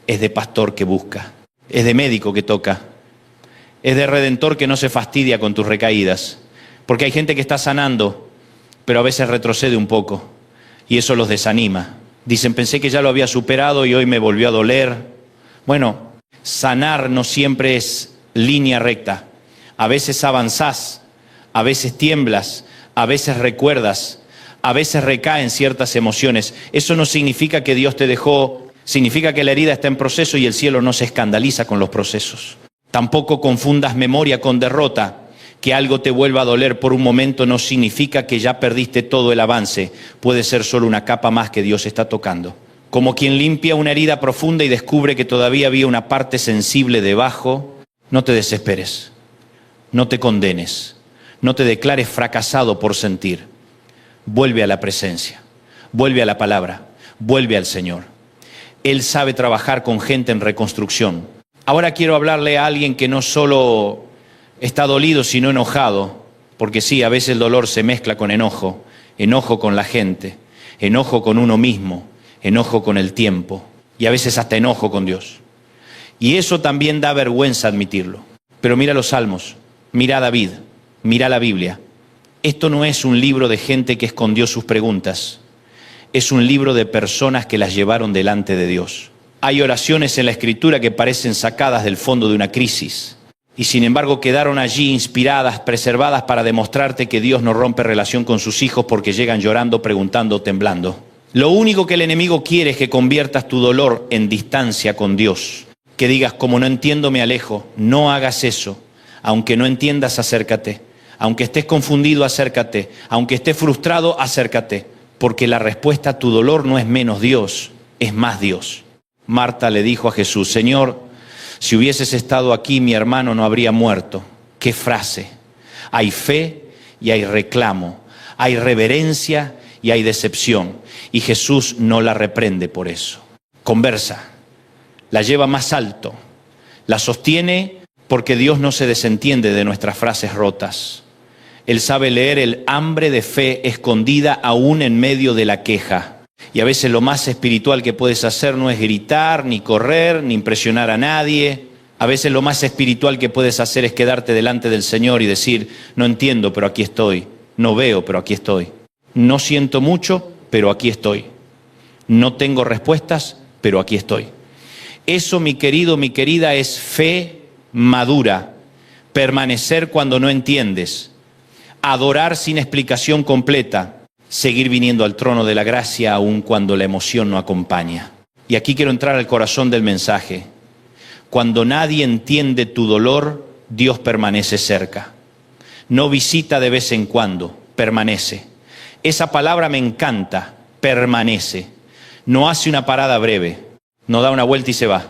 es de pastor que busca, es de médico que toca, es de redentor que no se fastidia con tus recaídas. Porque hay gente que está sanando, pero a veces retrocede un poco y eso los desanima. Dicen, pensé que ya lo había superado y hoy me volvió a doler. Bueno, sanar no siempre es línea recta. A veces avanzás, a veces tiemblas, a veces recuerdas, a veces recaen ciertas emociones. Eso no significa que Dios te dejó, significa que la herida está en proceso y el cielo no se escandaliza con los procesos. Tampoco confundas memoria con derrota. Que algo te vuelva a doler por un momento no significa que ya perdiste todo el avance. Puede ser solo una capa más que Dios está tocando. Como quien limpia una herida profunda y descubre que todavía había una parte sensible debajo, no te desesperes, no te condenes, no te declares fracasado por sentir. Vuelve a la presencia, vuelve a la palabra, vuelve al Señor. Él sabe trabajar con gente en reconstrucción. Ahora quiero hablarle a alguien que no solo está dolido sino enojado, porque sí, a veces el dolor se mezcla con enojo, enojo con la gente, enojo con uno mismo, enojo con el tiempo y a veces hasta enojo con Dios. Y eso también da vergüenza admitirlo. Pero mira los Salmos, mira a David, mira la Biblia. Esto no es un libro de gente que escondió sus preguntas, es un libro de personas que las llevaron delante de Dios. Hay oraciones en la Escritura que parecen sacadas del fondo de una crisis. Y sin embargo quedaron allí inspiradas, preservadas para demostrarte que Dios no rompe relación con sus hijos porque llegan llorando, preguntando, temblando. Lo único que el enemigo quiere es que conviertas tu dolor en distancia con Dios. Que digas, como no entiendo, me alejo. No hagas eso. Aunque no entiendas, acércate. Aunque estés confundido, acércate. Aunque estés frustrado, acércate. Porque la respuesta a tu dolor no es menos Dios, es más Dios. Marta le dijo a Jesús, Señor, si hubieses estado aquí, mi hermano no habría muerto. ¿Qué frase? Hay fe y hay reclamo, hay reverencia y hay decepción. Y Jesús no la reprende por eso. Conversa, la lleva más alto, la sostiene porque Dios no se desentiende de nuestras frases rotas. Él sabe leer el hambre de fe escondida aún en medio de la queja. Y a veces lo más espiritual que puedes hacer no es gritar, ni correr, ni impresionar a nadie. A veces lo más espiritual que puedes hacer es quedarte delante del Señor y decir, no entiendo, pero aquí estoy. No veo, pero aquí estoy. No siento mucho, pero aquí estoy. No tengo respuestas, pero aquí estoy. Eso, mi querido, mi querida, es fe madura. Permanecer cuando no entiendes. Adorar sin explicación completa. Seguir viniendo al trono de la gracia aun cuando la emoción no acompaña. Y aquí quiero entrar al corazón del mensaje. Cuando nadie entiende tu dolor, Dios permanece cerca. No visita de vez en cuando, permanece. Esa palabra me encanta, permanece. No hace una parada breve, no da una vuelta y se va,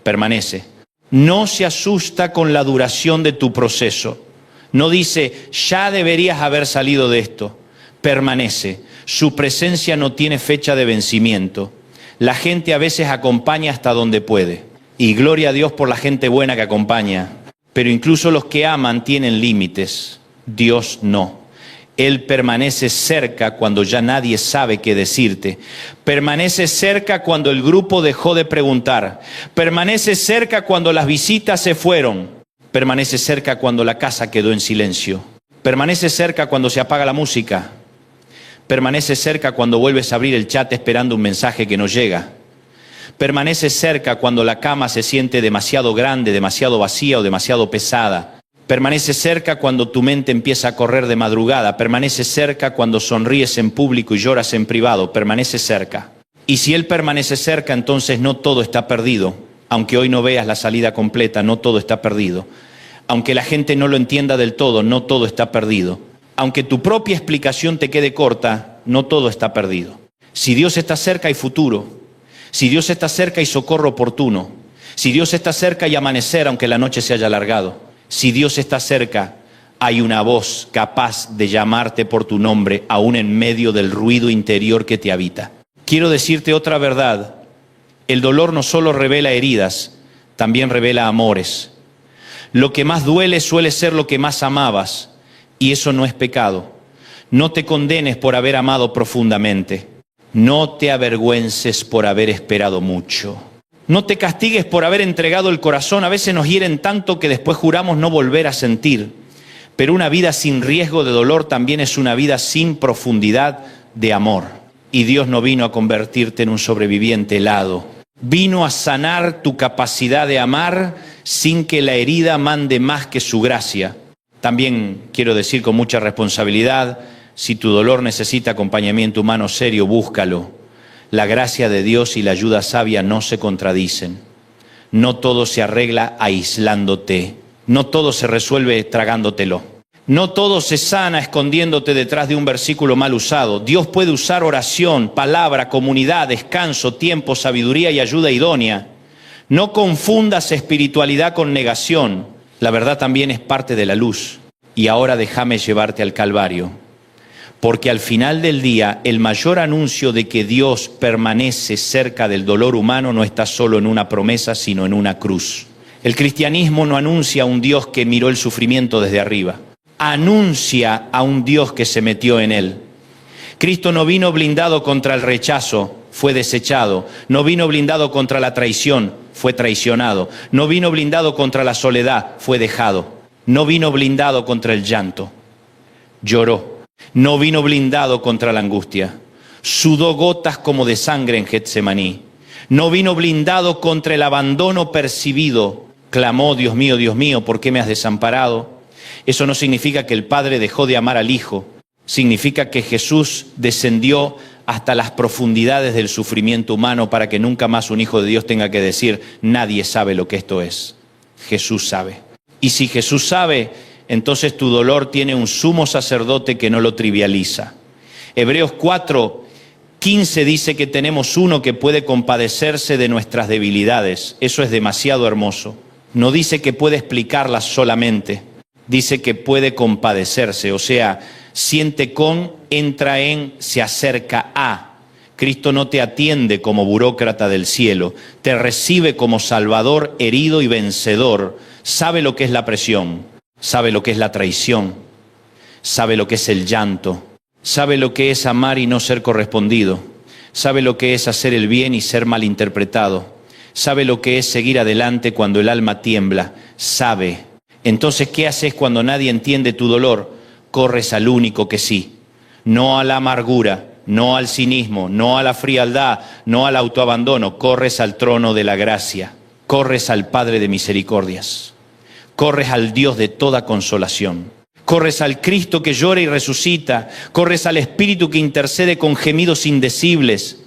permanece. No se asusta con la duración de tu proceso. No dice, ya deberías haber salido de esto. Permanece. Su presencia no tiene fecha de vencimiento. La gente a veces acompaña hasta donde puede. Y gloria a Dios por la gente buena que acompaña. Pero incluso los que aman tienen límites. Dios no. Él permanece cerca cuando ya nadie sabe qué decirte. Permanece cerca cuando el grupo dejó de preguntar. Permanece cerca cuando las visitas se fueron. Permanece cerca cuando la casa quedó en silencio. Permanece cerca cuando se apaga la música. Permanece cerca cuando vuelves a abrir el chat esperando un mensaje que no llega. Permanece cerca cuando la cama se siente demasiado grande, demasiado vacía o demasiado pesada. Permanece cerca cuando tu mente empieza a correr de madrugada. Permanece cerca cuando sonríes en público y lloras en privado. Permanece cerca. Y si Él permanece cerca, entonces no todo está perdido. Aunque hoy no veas la salida completa, no todo está perdido. Aunque la gente no lo entienda del todo, no todo está perdido. Aunque tu propia explicación te quede corta, no todo está perdido. Si Dios está cerca, hay futuro. Si Dios está cerca, hay socorro oportuno. Si Dios está cerca, hay amanecer, aunque la noche se haya alargado. Si Dios está cerca, hay una voz capaz de llamarte por tu nombre, aún en medio del ruido interior que te habita. Quiero decirte otra verdad. El dolor no solo revela heridas, también revela amores. Lo que más duele suele ser lo que más amabas, y eso no es pecado. No te condenes por haber amado profundamente. No te avergüences por haber esperado mucho. No te castigues por haber entregado el corazón. A veces nos hieren tanto que después juramos no volver a sentir. Pero una vida sin riesgo de dolor también es una vida sin profundidad de amor. Y Dios no vino a convertirte en un sobreviviente helado. Vino a sanar tu capacidad de amar sin que la herida mande más que su gracia. También quiero decir con mucha responsabilidad, si tu dolor necesita acompañamiento humano serio, búscalo. La gracia de Dios y la ayuda sabia no se contradicen. No todo se arregla aislándote. No todo se resuelve tragándotelo. No todo se sana escondiéndote detrás de un versículo mal usado. Dios puede usar oración, palabra, comunidad, descanso, tiempo, sabiduría y ayuda idónea. No confundas espiritualidad con negación. La verdad también es parte de la luz. Y ahora déjame llevarte al Calvario. Porque al final del día, el mayor anuncio de que Dios permanece cerca del dolor humano no está solo en una promesa, sino en una cruz. El cristianismo no anuncia a un Dios que miró el sufrimiento desde arriba. Anuncia a un Dios que se metió en él. Cristo no vino blindado contra el rechazo, fue desechado. No vino blindado contra la traición, fue traicionado. No vino blindado contra la soledad, fue dejado. No vino blindado contra el llanto, lloró. No vino blindado contra la angustia, sudó gotas como de sangre en Getsemaní. No vino blindado contra el abandono percibido, clamó, Dios mío, ¿por qué me has desamparado? Eso no significa que el Padre dejó de amar al Hijo, significa que Jesús descendió hasta las profundidades del sufrimiento humano para que nunca más un hijo de Dios tenga que decir, nadie sabe lo que esto es. Jesús sabe. Y si Jesús sabe, entonces tu dolor tiene un sumo sacerdote que no lo trivializa. Hebreos 4:15 dice que tenemos uno que puede compadecerse de nuestras debilidades. Eso es demasiado hermoso. No dice que puede explicarlas solamente, dice que puede compadecerse, o sea, siente con, entra en, se acerca a. Cristo no te atiende como burócrata del cielo, te recibe como Salvador herido y vencedor. Sabe lo que es la presión, sabe lo que es la traición, sabe lo que es el llanto, sabe lo que es amar y no ser correspondido, sabe lo que es hacer el bien y ser malinterpretado, sabe lo que es seguir adelante cuando el alma tiembla, sabe. Entonces, ¿qué haces cuando nadie entiende tu dolor? Corres al único que sí, no a la amargura, no al cinismo, no a la frialdad, no al autoabandono, corres al trono de la gracia, corres al Padre de misericordias. Corres al Dios de toda consolación. Corres al Cristo que llora y resucita. Corres al Espíritu que intercede con gemidos indecibles.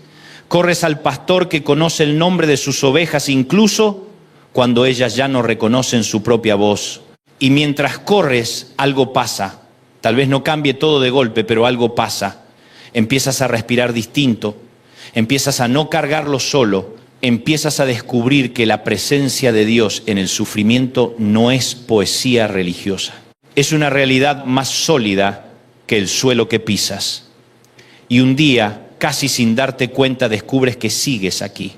Corres al pastor que conoce el nombre de sus ovejas, incluso cuando ellas ya no reconocen su propia voz. Y mientras corres, algo pasa. Tal vez no cambie todo de golpe, pero algo pasa. Empiezas a respirar distinto. Empiezas a no cargarlo solo. Empiezas a descubrir que la presencia de Dios en el sufrimiento no es poesía religiosa. Es una realidad más sólida que el suelo que pisas. Y un día, casi sin darte cuenta, descubres que sigues aquí.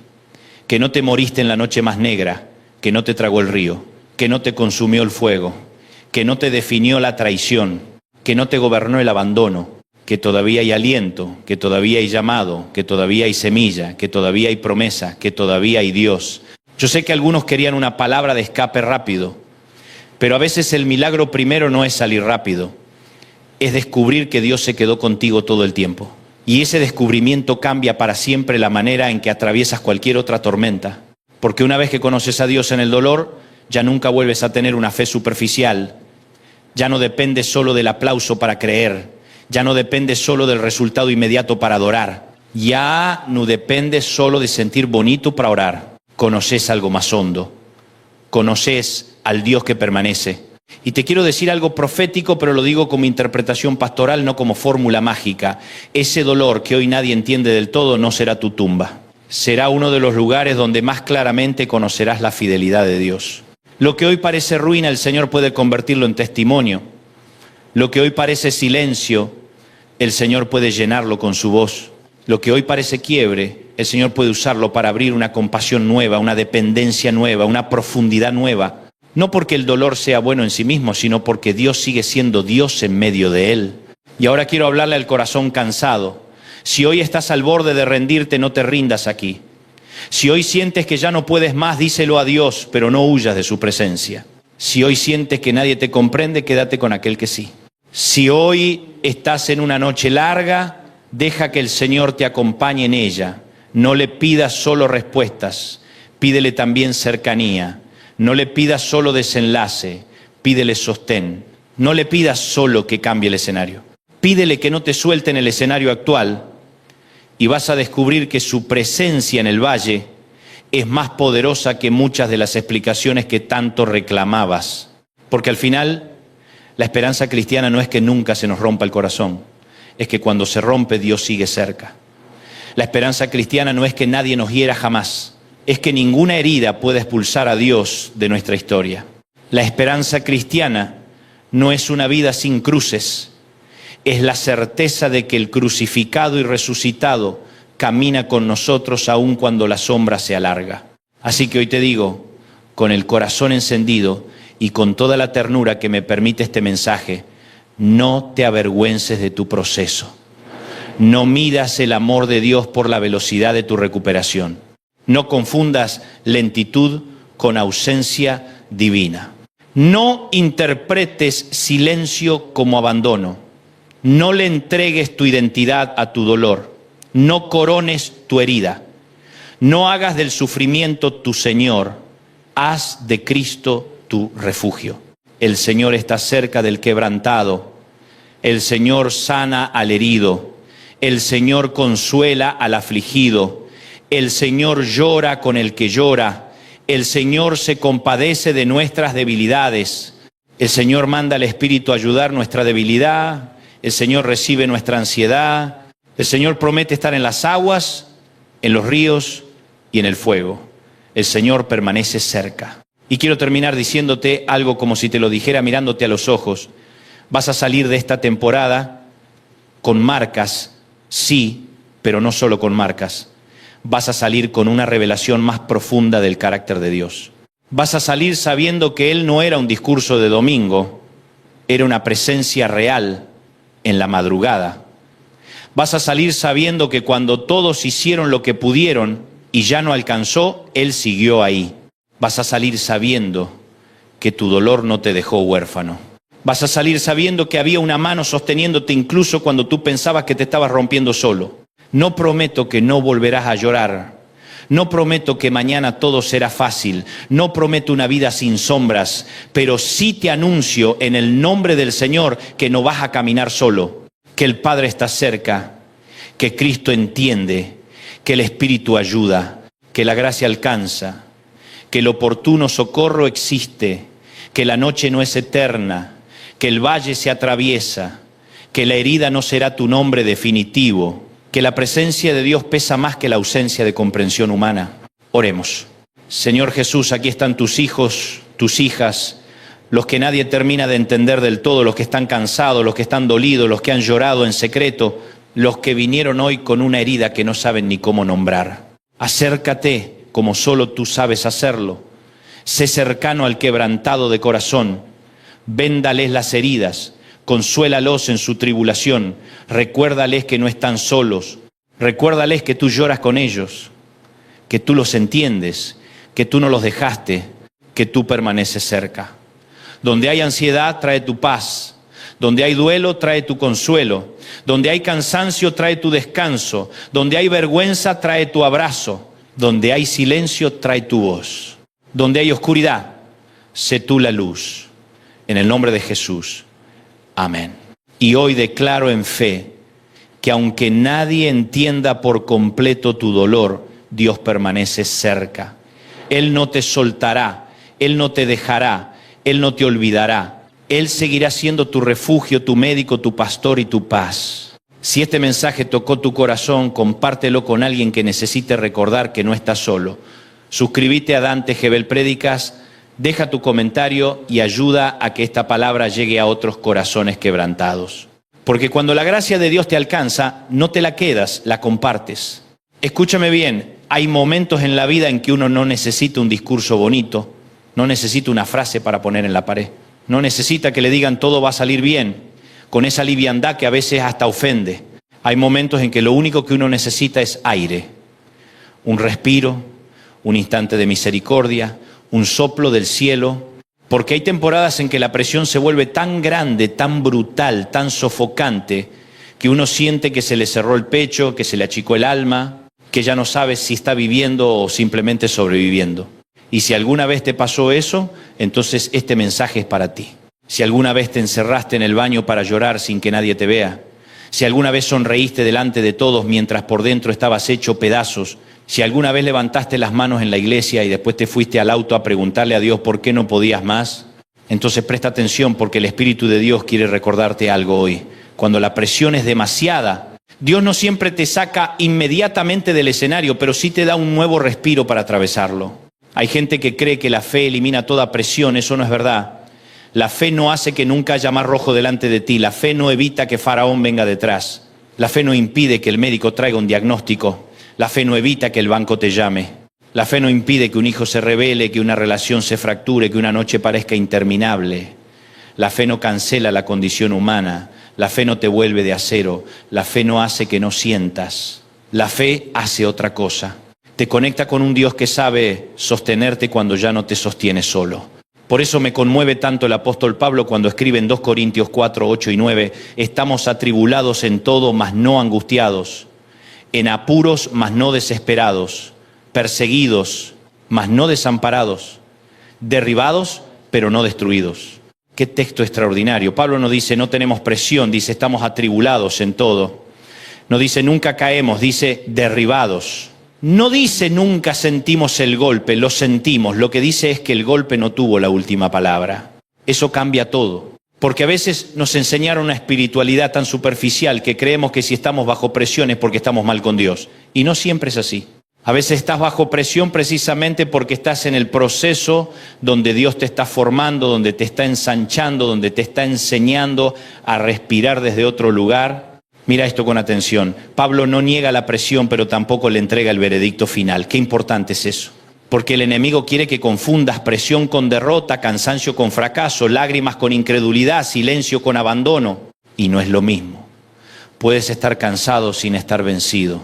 Que no te moriste en la noche más negra, que no te tragó el río, que no te consumió el fuego, que no te definió la traición, que no te gobernó el abandono, que todavía hay aliento, que todavía hay llamado, que todavía hay semilla, que todavía hay promesa, que todavía hay Dios. Yo sé que algunos querían una palabra de escape rápido, Pero a veces el milagro primero no es salir rápido, es descubrir que Dios se quedó contigo todo el tiempo. Y ese descubrimiento cambia para siempre la manera en que atraviesas cualquier otra tormenta. Porque una vez que conoces a Dios en el dolor, ya nunca vuelves a tener una fe superficial. Ya no dependes solo del aplauso para creer. Ya no dependes solo del resultado inmediato para adorar. Ya no dependes solo de sentir bonito para orar. Conoces algo más hondo. Conoces al Dios que permanece. Y te quiero decir algo profético, pero lo digo como interpretación pastoral, no como fórmula mágica. Ese dolor que hoy nadie entiende del todo no será tu tumba. Será uno de los lugares donde más claramente conocerás la fidelidad de Dios. Lo que hoy parece ruina, el Señor puede convertirlo en testimonio. Lo que hoy parece silencio, el Señor puede llenarlo con su voz. Lo que hoy parece quiebre, el Señor puede usarlo para abrir una compasión nueva, una dependencia nueva, una profundidad nueva. No porque el dolor sea bueno en sí mismo, sino porque Dios sigue siendo Dios en medio de él. Y ahora quiero hablarle al corazón cansado. Si hoy estás al borde de rendirte, no te rindas aquí. Si hoy sientes que ya no puedes más, díselo a Dios, pero no huyas de su presencia. Si hoy sientes que nadie te comprende, quédate con aquel que sí. Si hoy estás en una noche larga, deja que el Señor te acompañe en ella. No le pidas solo respuestas, pídele también cercanía. No le pidas solo desenlace, pídele sostén. No le pidas solo que cambie el escenario. Pídele que no te suelte en el escenario actual y vas a descubrir que su presencia en el valle es más poderosa que muchas de las explicaciones que tanto reclamabas. Porque al final, la esperanza cristiana no es que nunca se nos rompa el corazón, es que cuando se rompe Dios sigue cerca. La esperanza cristiana no es que nadie nos hiera jamás, es que ninguna herida puede expulsar a Dios de nuestra historia. La esperanza cristiana no es una vida sin cruces, es la certeza de que el crucificado y resucitado camina con nosotros aun cuando la sombra se alarga. Así que hoy te digo, con el corazón encendido y con toda la ternura que me permite este mensaje, no te avergüences de tu proceso. No midas el amor de Dios por la velocidad de tu recuperación. No confundas lentitud con ausencia divina. No interpretes silencio como abandono. No le entregues tu identidad a tu dolor. No corones tu herida. No hagas del sufrimiento tu Señor. Haz de Cristo tu refugio. El Señor está cerca del quebrantado. El Señor sana al herido. El Señor consuela al afligido. El Señor llora con el que llora. El Señor se compadece de nuestras debilidades. El Señor manda al Espíritu a ayudar nuestra debilidad. El Señor recibe nuestra ansiedad. El Señor promete estar en las aguas, en los ríos y en el fuego. El Señor permanece cerca. Y quiero terminar diciéndote algo como si te lo dijera mirándote a los ojos. Vas a salir de esta temporada con marcas, sí, pero no solo con marcas. Vas a salir con una revelación más profunda del carácter de Dios. Vas a salir sabiendo que Él no era un discurso de domingo, era una presencia real en la madrugada. Vas a salir sabiendo que cuando todos hicieron lo que pudieron y ya no alcanzó, Él siguió ahí. Vas a salir sabiendo que tu dolor no te dejó huérfano. Vas a salir sabiendo que había una mano sosteniéndote incluso cuando tú pensabas que te estabas rompiendo solo. No prometo que no volverás a llorar. No prometo que mañana todo será fácil. No prometo una vida sin sombras. Pero sí te anuncio en el nombre del Señor que no vas a caminar solo. Que el Padre está cerca. Que Cristo entiende. Que el Espíritu ayuda. Que la gracia alcanza. Que el oportuno socorro existe. Que la noche no es eterna. Que el valle se atraviesa. Que la herida no será tu nombre definitivo. Que la presencia de Dios pesa más que la ausencia de comprensión humana. Oremos. Señor Jesús, aquí están tus hijos, tus hijas, los que nadie termina de entender del todo, los que están cansados, los que están dolidos, los que han llorado en secreto, los que vinieron hoy con una herida que no saben ni cómo nombrar. Acércate como solo tú sabes hacerlo. Sé cercano al quebrantado de corazón. Véndales las heridas. Consuélalos en su tribulación, recuérdales que no están solos, recuérdales que tú lloras con ellos, que tú los entiendes, que tú no los dejaste, que tú permaneces cerca. Donde hay ansiedad, trae tu paz. Donde hay duelo, trae tu consuelo. Donde hay cansancio, trae tu descanso. Donde hay vergüenza, trae tu abrazo. Donde hay silencio, trae tu voz. Donde hay oscuridad, sé tú la luz. En el nombre de Jesús. Amén. Y hoy declaro en fe que aunque nadie entienda por completo tu dolor, Dios permanece cerca. Él no te soltará, Él no te dejará, Él no te olvidará. Él seguirá siendo tu refugio, tu médico, tu pastor y tu paz. Si este mensaje tocó tu corazón, compártelo con alguien que necesite recordar que no estás solo. Suscríbete a Dante Gebel Prédicas, deja tu comentario y ayuda a que esta palabra llegue a otros corazones quebrantados. Porque cuando la gracia de Dios te alcanza, no te la quedas, la compartes. Escúchame bien, hay momentos en la vida en que uno no necesita un discurso bonito, no necesita una frase para poner en la pared, no necesita que le digan todo va a salir bien, con esa liviandad que a veces hasta ofende. Hay momentos en que lo único que uno necesita es aire, un respiro, un instante de misericordia, un soplo del cielo, porque hay temporadas en que la presión se vuelve tan grande, tan brutal, tan sofocante, que uno siente que se le cerró el pecho, que se le achicó el alma, que ya no sabe si está viviendo o simplemente sobreviviendo. Y si alguna vez te pasó eso, entonces este mensaje es para ti. Si alguna vez te encerraste en el baño para llorar sin que nadie te vea, si alguna vez sonreíste delante de todos mientras por dentro estabas hecho pedazos, si alguna vez levantaste las manos en la iglesia y después te fuiste al auto a preguntarle a Dios por qué no podías más, entonces presta atención porque el Espíritu de Dios quiere recordarte algo hoy. Cuando la presión es demasiada, Dios no siempre te saca inmediatamente del escenario, pero sí te da un nuevo respiro para atravesarlo. Hay gente que cree que la fe elimina toda presión, eso no es verdad. La fe no hace que nunca haya mar rojo delante de ti, la fe no evita que Faraón venga detrás, la fe no impide que el médico traiga un diagnóstico. La fe no evita que el banco te llame. La fe no impide que un hijo se rebele, que una relación se fracture, que una noche parezca interminable. La fe no cancela la condición humana. La fe no te vuelve de acero. La fe no hace que no sientas. La fe hace otra cosa. Te conecta con un Dios que sabe sostenerte cuando ya no te sostiene solo. Por eso me conmueve tanto el apóstol Pablo cuando escribe en 2 Corintios 4, 8 y 9, estamos atribulados en todo, mas no angustiados. En apuros, mas no desesperados, perseguidos, mas no desamparados, derribados, pero no destruidos. Qué texto extraordinario. Pablo no dice no tenemos presión, dice estamos atribulados en todo. No dice nunca caemos, dice derribados. No dice nunca sentimos el golpe, lo sentimos. Lo que dice es que el golpe no tuvo la última palabra. Eso cambia todo. Porque a veces nos enseñaron una espiritualidad tan superficial que creemos que si estamos bajo presión es porque estamos mal con Dios. Y no siempre es así. A veces estás bajo presión precisamente porque estás en el proceso donde Dios te está formando, donde te está ensanchando, donde te está enseñando a respirar desde otro lugar. Mira esto con atención. Pablo no niega la presión, pero tampoco le entrega el veredicto final. Qué importante es eso. Porque el enemigo quiere que confundas presión con derrota, cansancio con fracaso, lágrimas con incredulidad, silencio con abandono. Y no es lo mismo. Puedes estar cansado sin estar vencido.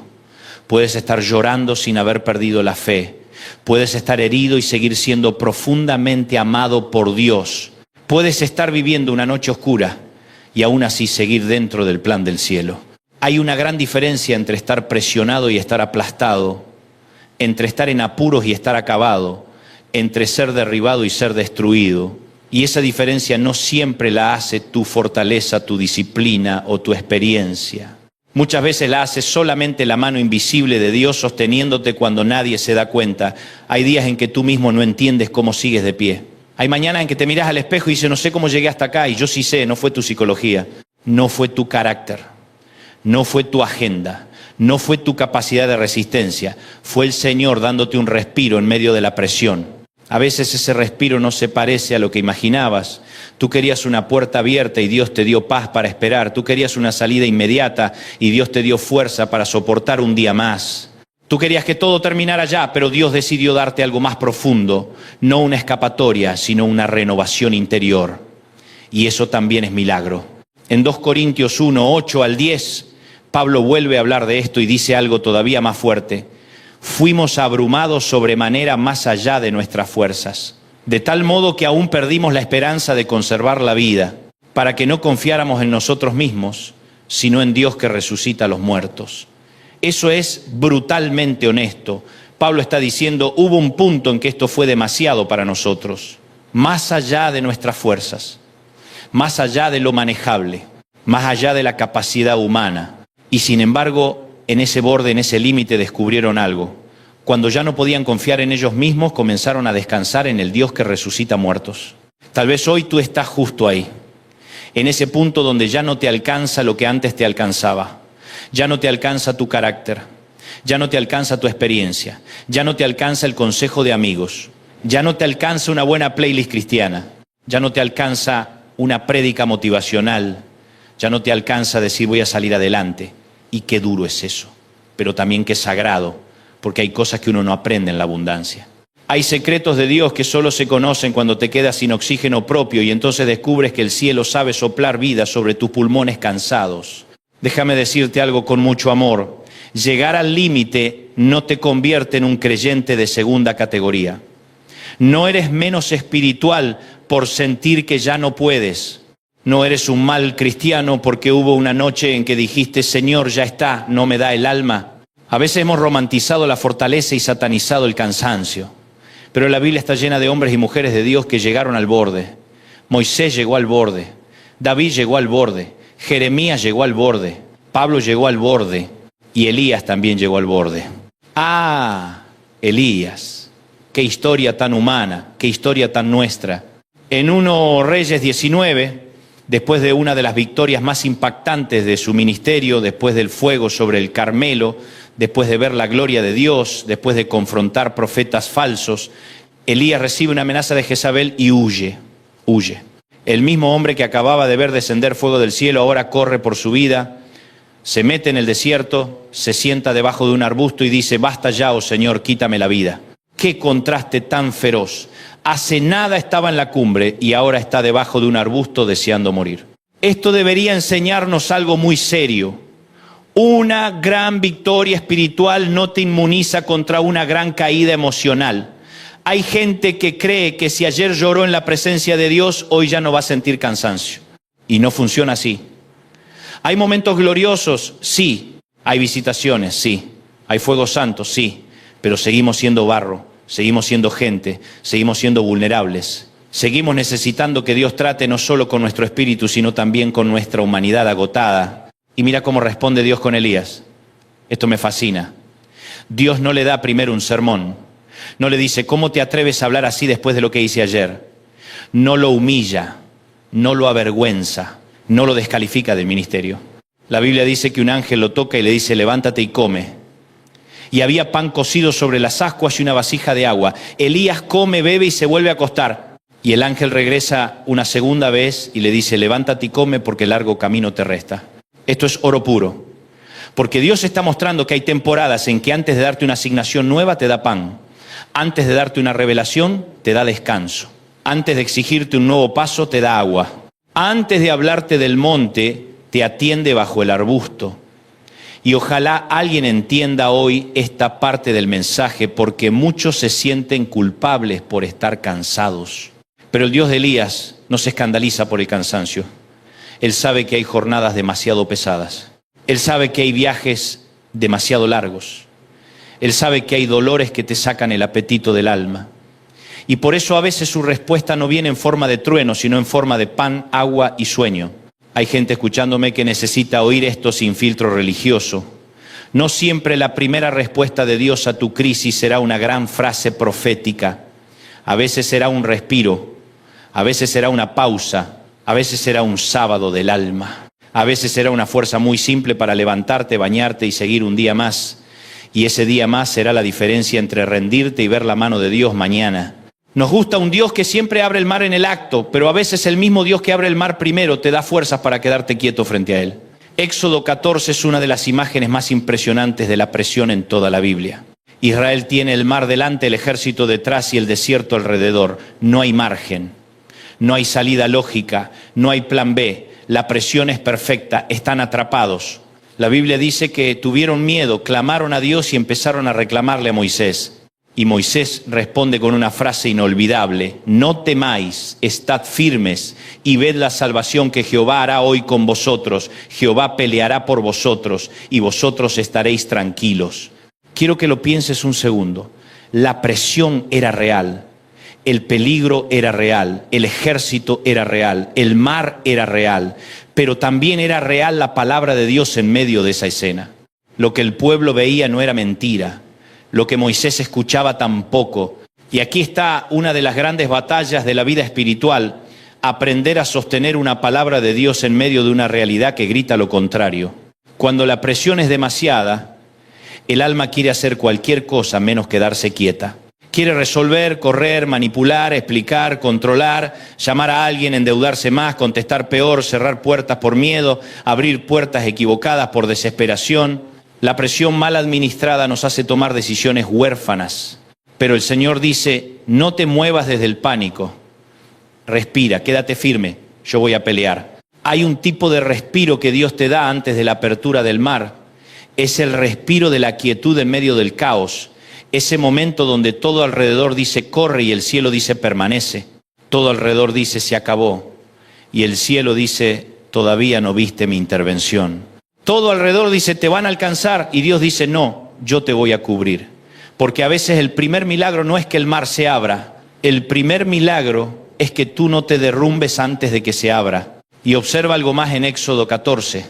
Puedes estar llorando sin haber perdido la fe. Puedes estar herido y seguir siendo profundamente amado por Dios. Puedes estar viviendo una noche oscura y aún así seguir dentro del plan del cielo. Hay una gran diferencia entre estar presionado y estar aplastado, entre estar en apuros y estar acabado, entre ser derribado y ser destruido. Y esa diferencia no siempre la hace tu fortaleza, tu disciplina o tu experiencia. Muchas veces la hace solamente la mano invisible de Dios sosteniéndote cuando nadie se da cuenta. Hay días en que tú mismo no entiendes cómo sigues de pie. Hay mañanas en que te miras al espejo y dices, no sé cómo llegué hasta acá. Y yo sí sé, no fue tu psicología, no fue tu carácter, no fue tu agenda. No fue tu capacidad de resistencia, fue el Señor dándote un respiro en medio de la presión. A veces ese respiro no se parece a lo que imaginabas. Tú querías una puerta abierta y Dios te dio paz para esperar. Tú querías una salida inmediata y Dios te dio fuerza para soportar un día más. Tú querías que todo terminara ya, pero Dios decidió darte algo más profundo. No una escapatoria, sino una renovación interior. Y eso también es milagro. En 2 Corintios 1, 8 al 10... Pablo vuelve a hablar de esto y dice algo todavía más fuerte. Fuimos abrumados sobremanera más allá de nuestras fuerzas. de tal modo que aún perdimos la esperanza de conservar la vida, para que no confiáramos en nosotros mismos, sino en Dios que resucita a los muertos. Eso es brutalmente honesto. Pablo está diciendo, hubo un punto en que esto fue demasiado para nosotros, más allá de nuestras fuerzas, más allá de lo manejable, más allá de la capacidad humana. Y sin embargo, en ese borde, en ese límite, descubrieron algo. Cuando ya no podían confiar en ellos mismos, comenzaron a descansar en el Dios que resucita muertos. Tal vez hoy tú estás justo ahí, en ese punto donde ya no te alcanza lo que antes te alcanzaba. Ya no te alcanza tu carácter, ya no te alcanza tu experiencia, ya no te alcanza el consejo de amigos, ya no te alcanza una buena playlist cristiana, ya no te alcanza una prédica motivacional, ya no te alcanza decir voy a salir adelante. Y qué duro es eso, pero también qué sagrado, porque hay cosas que uno no aprende en la abundancia. Hay secretos de Dios que solo se conocen cuando te quedas sin oxígeno propio y entonces descubres que el cielo sabe soplar vida sobre tus pulmones cansados. Déjame decirte algo con mucho amor. Llegar al límite no te convierte en un creyente de segunda categoría. No eres menos espiritual por sentir que ya no puedes. No eres un mal cristiano porque hubo una noche en que dijiste, Señor, ya está, no me da el alma. A veces hemos romantizado la fortaleza y satanizado el cansancio. Pero la Biblia está llena de hombres y mujeres de Dios que llegaron al borde. Moisés llegó al borde. David llegó al borde. Jeremías llegó al borde. Pablo llegó al borde. Y Elías también llegó al borde. Ah, Elías. Qué historia tan humana, qué historia tan nuestra. En 1 Reyes 19, después de una de las victorias más impactantes de su ministerio, después del fuego sobre el Carmelo, después de ver la gloria de Dios, después de confrontar profetas falsos, Elías recibe una amenaza de Jezabel y huye. El mismo hombre que acababa de ver descender fuego del cielo ahora corre por su vida, se mete en el desierto, se sienta debajo de un arbusto y dice, basta ya, oh Señor, quítame la vida. Qué contraste tan feroz. Hace nada estaba en la cumbre y ahora está debajo de un arbusto deseando morir. Esto debería enseñarnos algo muy serio. Una gran victoria espiritual no te inmuniza contra una gran caída emocional. Hay gente que cree que si ayer lloró en la presencia de Dios, hoy ya no va a sentir cansancio. Y no funciona así. Hay momentos gloriosos, sí. Hay visitaciones, sí. Hay fuegos santos, sí. Pero seguimos siendo barro, seguimos siendo gente, seguimos siendo vulnerables. Seguimos necesitando que Dios trate no solo con nuestro espíritu, sino también con nuestra humanidad agotada. Y mira cómo responde Dios con Elías. Esto me fascina. Dios no le da primero un sermón. No le dice, ¿cómo te atreves a hablar así después de lo que hice ayer? No lo humilla, no lo avergüenza, no lo descalifica del ministerio. La Biblia dice que un ángel lo toca y le dice, levántate y come. Y había pan cocido sobre las ascuas y una vasija de agua. Elías come, bebe y se vuelve a acostar. Y el ángel regresa una segunda vez y le dice, levántate y come porque largo camino te resta. Esto es oro puro. Porque Dios está mostrando que hay temporadas en que antes de darte una asignación nueva te da pan. Antes de darte una revelación te da descanso. Antes de exigirte un nuevo paso te da agua. Antes de hablarte del monte te atiende bajo el arbusto. Y ojalá alguien entienda hoy esta parte del mensaje porque muchos se sienten culpables por estar cansados. Pero el Dios de Elías no se escandaliza por el cansancio. Él sabe que hay jornadas demasiado pesadas. Él sabe que hay viajes demasiado largos. Él sabe que hay dolores que te sacan el apetito del alma. Y por eso a veces su respuesta no viene en forma de trueno, sino en forma de pan, agua y sueño. Hay gente escuchándome que necesita oír esto sin filtro religioso. No siempre la primera respuesta de Dios a tu crisis será una gran frase profética. A veces será un respiro, a veces será una pausa. A veces será un sábado del alma. A veces será una fuerza muy simple para levantarte, bañarte y seguir un día más. Y ese día más será la diferencia entre rendirte y ver la mano de Dios mañana. Nos gusta un Dios que siempre abre el mar en el acto, pero a veces el mismo Dios que abre el mar primero te da fuerzas para quedarte quieto frente a Él. Éxodo 14 es una de las imágenes más impresionantes de la presión en toda la Biblia. Israel tiene el mar delante, el ejército detrás y el desierto alrededor. No hay margen. No hay salida lógica, no hay plan B, la presión es perfecta, están atrapados. La Biblia dice que tuvieron miedo, clamaron a Dios y empezaron a reclamarle a Moisés. Y Moisés responde con una frase inolvidable: no temáis, estad firmes y ved la salvación que Jehová hará hoy con vosotros. Jehová peleará por vosotros y vosotros estaréis tranquilos. Quiero que lo pienses un segundo. La presión era real, el peligro era real, el ejército era real, el mar era real, pero también era real la palabra de Dios en medio de esa escena. Lo que el pueblo veía no era mentira, lo que Moisés escuchaba tampoco. Y aquí está una de las grandes batallas de la vida espiritual: aprender a sostener una palabra de Dios en medio de una realidad que grita lo contrario. Cuando la presión es demasiada, el alma quiere hacer cualquier cosa menos quedarse quieta. Quiere resolver, correr, manipular, explicar, controlar, llamar a alguien, endeudarse más, contestar peor, cerrar puertas por miedo, abrir puertas equivocadas por desesperación. La presión mal administrada nos hace tomar decisiones huérfanas. Pero el Señor dice: no te muevas desde el pánico. Respira, quédate firme, yo voy a pelear. Hay un tipo de respiro que Dios te da antes de la apertura del mar. Es el respiro de la quietud en medio del caos. Ese momento donde todo alrededor dice corre y el cielo dice permanece. Todo alrededor dice se acabó y el cielo dice todavía no viste mi intervención. Todo alrededor dice te van a alcanzar y Dios dice no, yo te voy a cubrir. Porque a veces el primer milagro no es que el mar se abra, el primer milagro es que tú no te derrumbes antes de que se abra. Y observa algo más en Éxodo 14,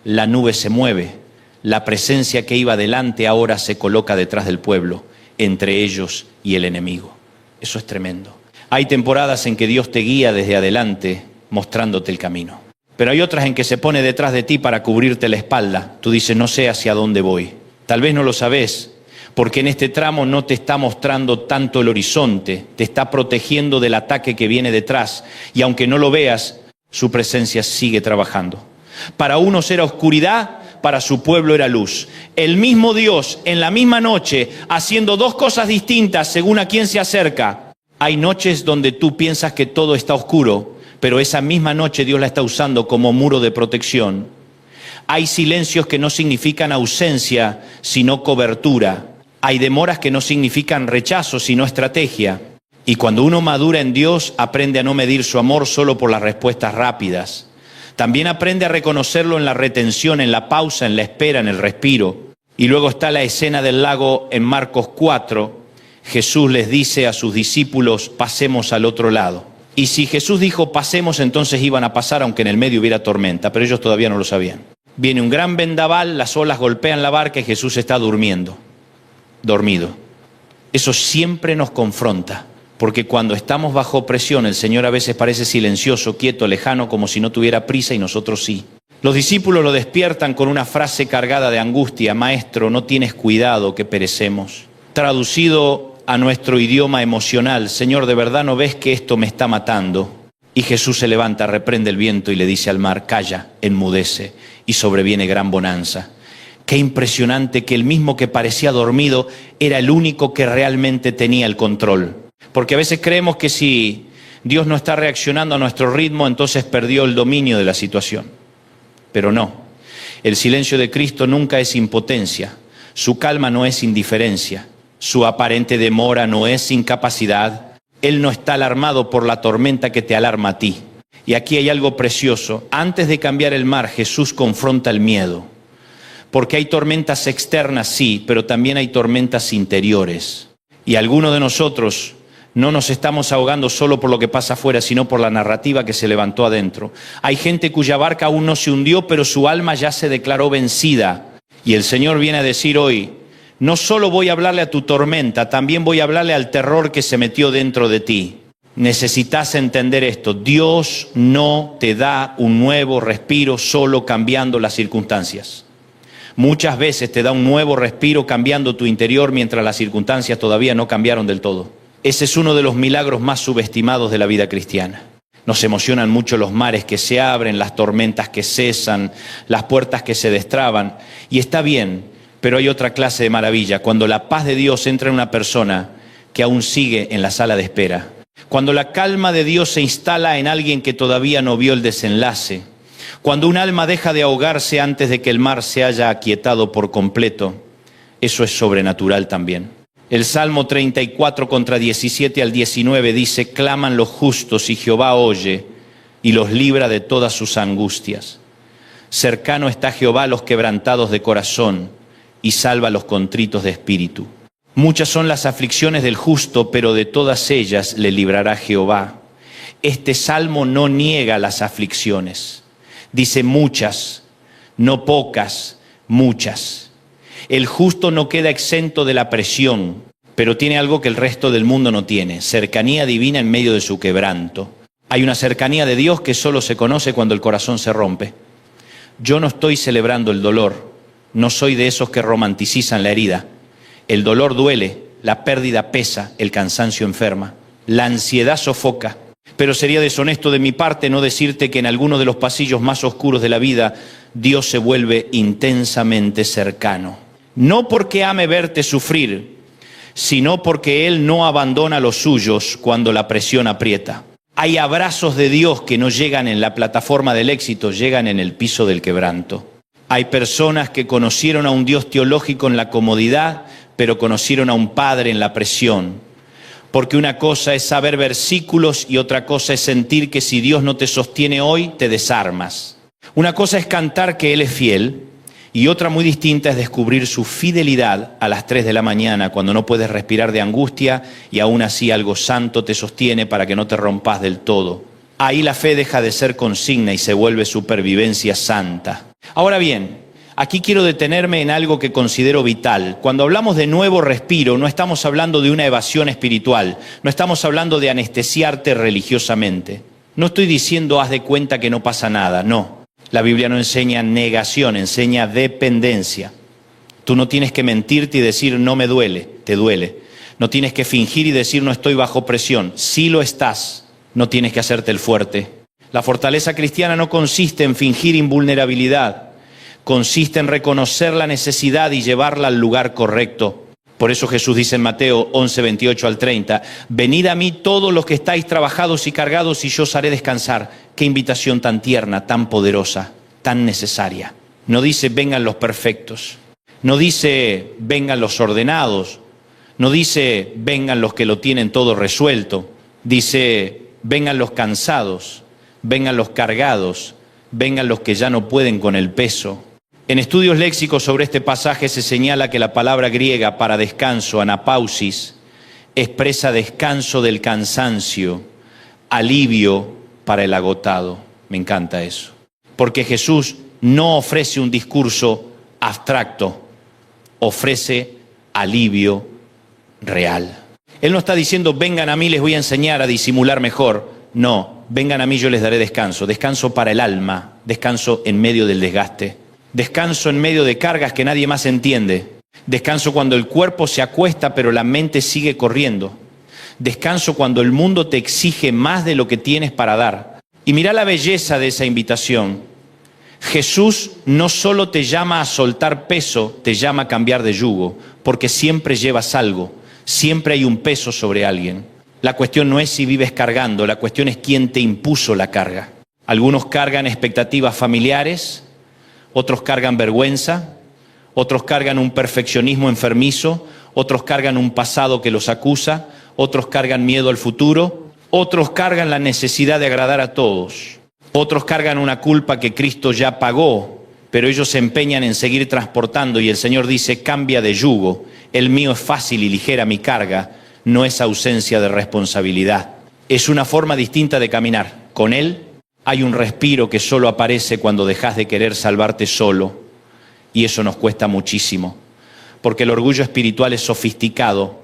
la nube se mueve. La presencia que iba delante ahora se coloca detrás del pueblo, entre ellos y el enemigo. Eso es tremendo. Hay temporadas en que Dios te guía desde adelante, mostrándote el camino. Pero hay otras en que se pone detrás de ti para cubrirte la espalda. Tú dices, no sé hacia dónde voy. Tal vez no lo sabes, porque en este tramo no te está mostrando tanto el horizonte, te está protegiendo del ataque que viene detrás. Y aunque no lo veas, su presencia sigue trabajando. Para unos era oscuridad, para su pueblo era luz. El mismo Dios en la misma noche haciendo dos cosas distintas según a quién se acerca. Hay noches donde tú piensas que todo está oscuro, pero esa misma noche Dios la está usando como muro de protección. Hay silencios que no significan ausencia, sino cobertura. Hay demoras que no significan rechazo, sino estrategia. Y cuando uno madura en Dios, aprende a no medir su amor solo por las respuestas rápidas. También aprende a reconocerlo en la retención, en la pausa, en la espera, en el respiro. Y luego está la escena del lago en Marcos 4. Jesús les dice a sus discípulos, pasemos al otro lado. Y si Jesús dijo pasemos, entonces iban a pasar aunque en el medio hubiera tormenta, pero ellos todavía no lo sabían. Viene un gran vendaval, las olas golpean la barca y Jesús está dormido. Eso siempre nos confronta. Porque cuando estamos bajo presión, el Señor a veces parece silencioso, quieto, lejano, como si no tuviera prisa y nosotros sí. Los discípulos lo despiertan con una frase cargada de angustia: Maestro, no tienes cuidado que perecemos. Traducido a nuestro idioma emocional: Señor, ¿de verdad no ves que esto me está matando? Y Jesús se levanta, reprende el viento y le dice al mar: calla, enmudece, y sobreviene gran bonanza. Qué impresionante que el mismo que parecía dormido era el único que realmente tenía el control. Porque a veces creemos que si Dios no está reaccionando a nuestro ritmo, entonces perdió el dominio de la situación. Pero no, el silencio de Cristo nunca es impotencia, su calma no es indiferencia, su aparente demora no es incapacidad. Él no está alarmado por la tormenta que te alarma a ti. Y aquí hay algo precioso: antes de cambiar el mar, Jesús confronta el miedo. Porque hay tormentas externas, sí, pero también hay tormentas interiores. Y algunos de nosotros no nos estamos ahogando solo por lo que pasa afuera, sino por la narrativa que se levantó adentro. Hay gente cuya barca aún no se hundió, pero su alma ya se declaró vencida. Y el Señor viene a decir hoy: no solo voy a hablarle a tu tormenta, también voy a hablarle al terror que se metió dentro de ti. Necesitas entender esto: Dios no te da un nuevo respiro solo cambiando las circunstancias. Muchas veces te da un nuevo respiro cambiando tu interior mientras las circunstancias todavía no cambiaron del todo. Ese es uno de los milagros más subestimados de la vida cristiana. Nos emocionan mucho los mares que se abren, las tormentas que cesan, las puertas que se destraban. Y está bien, pero hay otra clase de maravilla: cuando la paz de Dios entra en una persona que aún sigue en la sala de espera. Cuando la calma de Dios se instala en alguien que todavía no vio el desenlace. Cuando un alma deja de ahogarse antes de que el mar se haya aquietado por completo. Eso es sobrenatural también. El Salmo 34 contra 17 al 19 dice: claman los justos y Jehová oye y los libra de todas sus angustias. Cercano está Jehová a los quebrantados de corazón y salva a los contritos de espíritu. Muchas son las aflicciones del justo, pero de todas ellas le librará Jehová. Este salmo no niega las aflicciones. Dice muchas, no pocas, muchas. El justo no queda exento de la presión, pero tiene algo que el resto del mundo no tiene: cercanía divina en medio de su quebranto. Hay una cercanía de Dios que solo se conoce cuando el corazón se rompe. Yo no estoy celebrando el dolor, no soy de esos que romanticizan la herida. El dolor duele, la pérdida pesa, el cansancio enferma, la ansiedad sofoca. Pero sería deshonesto de mi parte no decirte que en alguno de los pasillos más oscuros de la vida Dios se vuelve intensamente cercano. No porque ame verte sufrir, sino porque Él no abandona a los suyos cuando la presión aprieta. Hay abrazos de Dios que no llegan en la plataforma del éxito, llegan en el piso del quebranto. Hay personas que conocieron a un Dios teológico en la comodidad, pero conocieron a un Padre en la presión. Porque una cosa es saber versículos y otra cosa es sentir que si Dios no te sostiene hoy, te desarmas. Una cosa es cantar que Él es fiel y otra muy distinta es descubrir su fidelidad a las 3 de la mañana cuando no puedes respirar de angustia y aún así algo santo te sostiene para que no te rompas del todo. Ahí la fe deja de ser consigna y se vuelve supervivencia santa. Ahora bien, aquí quiero detenerme en algo que considero vital. Cuando hablamos de nuevo respiro, no estamos hablando de una evasión espiritual, no estamos hablando de anestesiarte religiosamente. No estoy diciendo haz de cuenta que no pasa nada, no. La Biblia no enseña negación, enseña dependencia. Tú no tienes que mentirte y decir no me duele, te duele. No tienes que fingir y decir no estoy bajo presión, sí lo estás. No tienes que hacerte el fuerte. La fortaleza cristiana no consiste en fingir invulnerabilidad. Consiste en reconocer la necesidad y llevarla al lugar correcto. Por eso Jesús dice en Mateo 11, 28 al 30, venid a mí todos los que estáis trabajados y cargados y yo os haré descansar. Qué invitación tan tierna, tan poderosa, tan necesaria. No dice vengan los perfectos, no dice vengan los ordenados, no dice vengan los que lo tienen todo resuelto. Dice vengan los cansados, vengan los cargados, vengan los que ya no pueden con el peso. En estudios léxicos sobre este pasaje se señala que la palabra griega para descanso, anapausis, expresa descanso del cansancio, alivio para el agotado. Me encanta eso. Porque Jesús no ofrece un discurso abstracto, ofrece alivio real. Él no está diciendo vengan a mí les voy a enseñar a disimular mejor. No, vengan a mí yo les daré descanso. Descanso para el alma, descanso en medio del desgaste. Descanso en medio de cargas que nadie más entiende. Descanso cuando el cuerpo se acuesta pero la mente sigue corriendo. Descanso cuando el mundo te exige más de lo que tienes para dar. Y mira la belleza de esa invitación. Jesús no solo te llama a soltar peso, te llama a cambiar de yugo, porque siempre llevas algo, siempre hay un peso sobre alguien. La cuestión no es si vives cargando, la cuestión es quién te impuso la carga. Algunos cargan expectativas familiares, otros cargan vergüenza, otros cargan un perfeccionismo enfermizo, otros cargan un pasado que los acusa, otros cargan miedo al futuro, otros cargan la necesidad de agradar a todos, otros cargan una culpa que Cristo ya pagó, pero ellos se empeñan en seguir transportando y el Señor dice, cambia de yugo, el mío es fácil y ligera mi carga, no es ausencia de responsabilidad. Es una forma distinta de caminar. Con Él hay un respiro que solo aparece cuando dejas de querer salvarte solo. Y eso nos cuesta muchísimo. Porque el orgullo espiritual es sofisticado.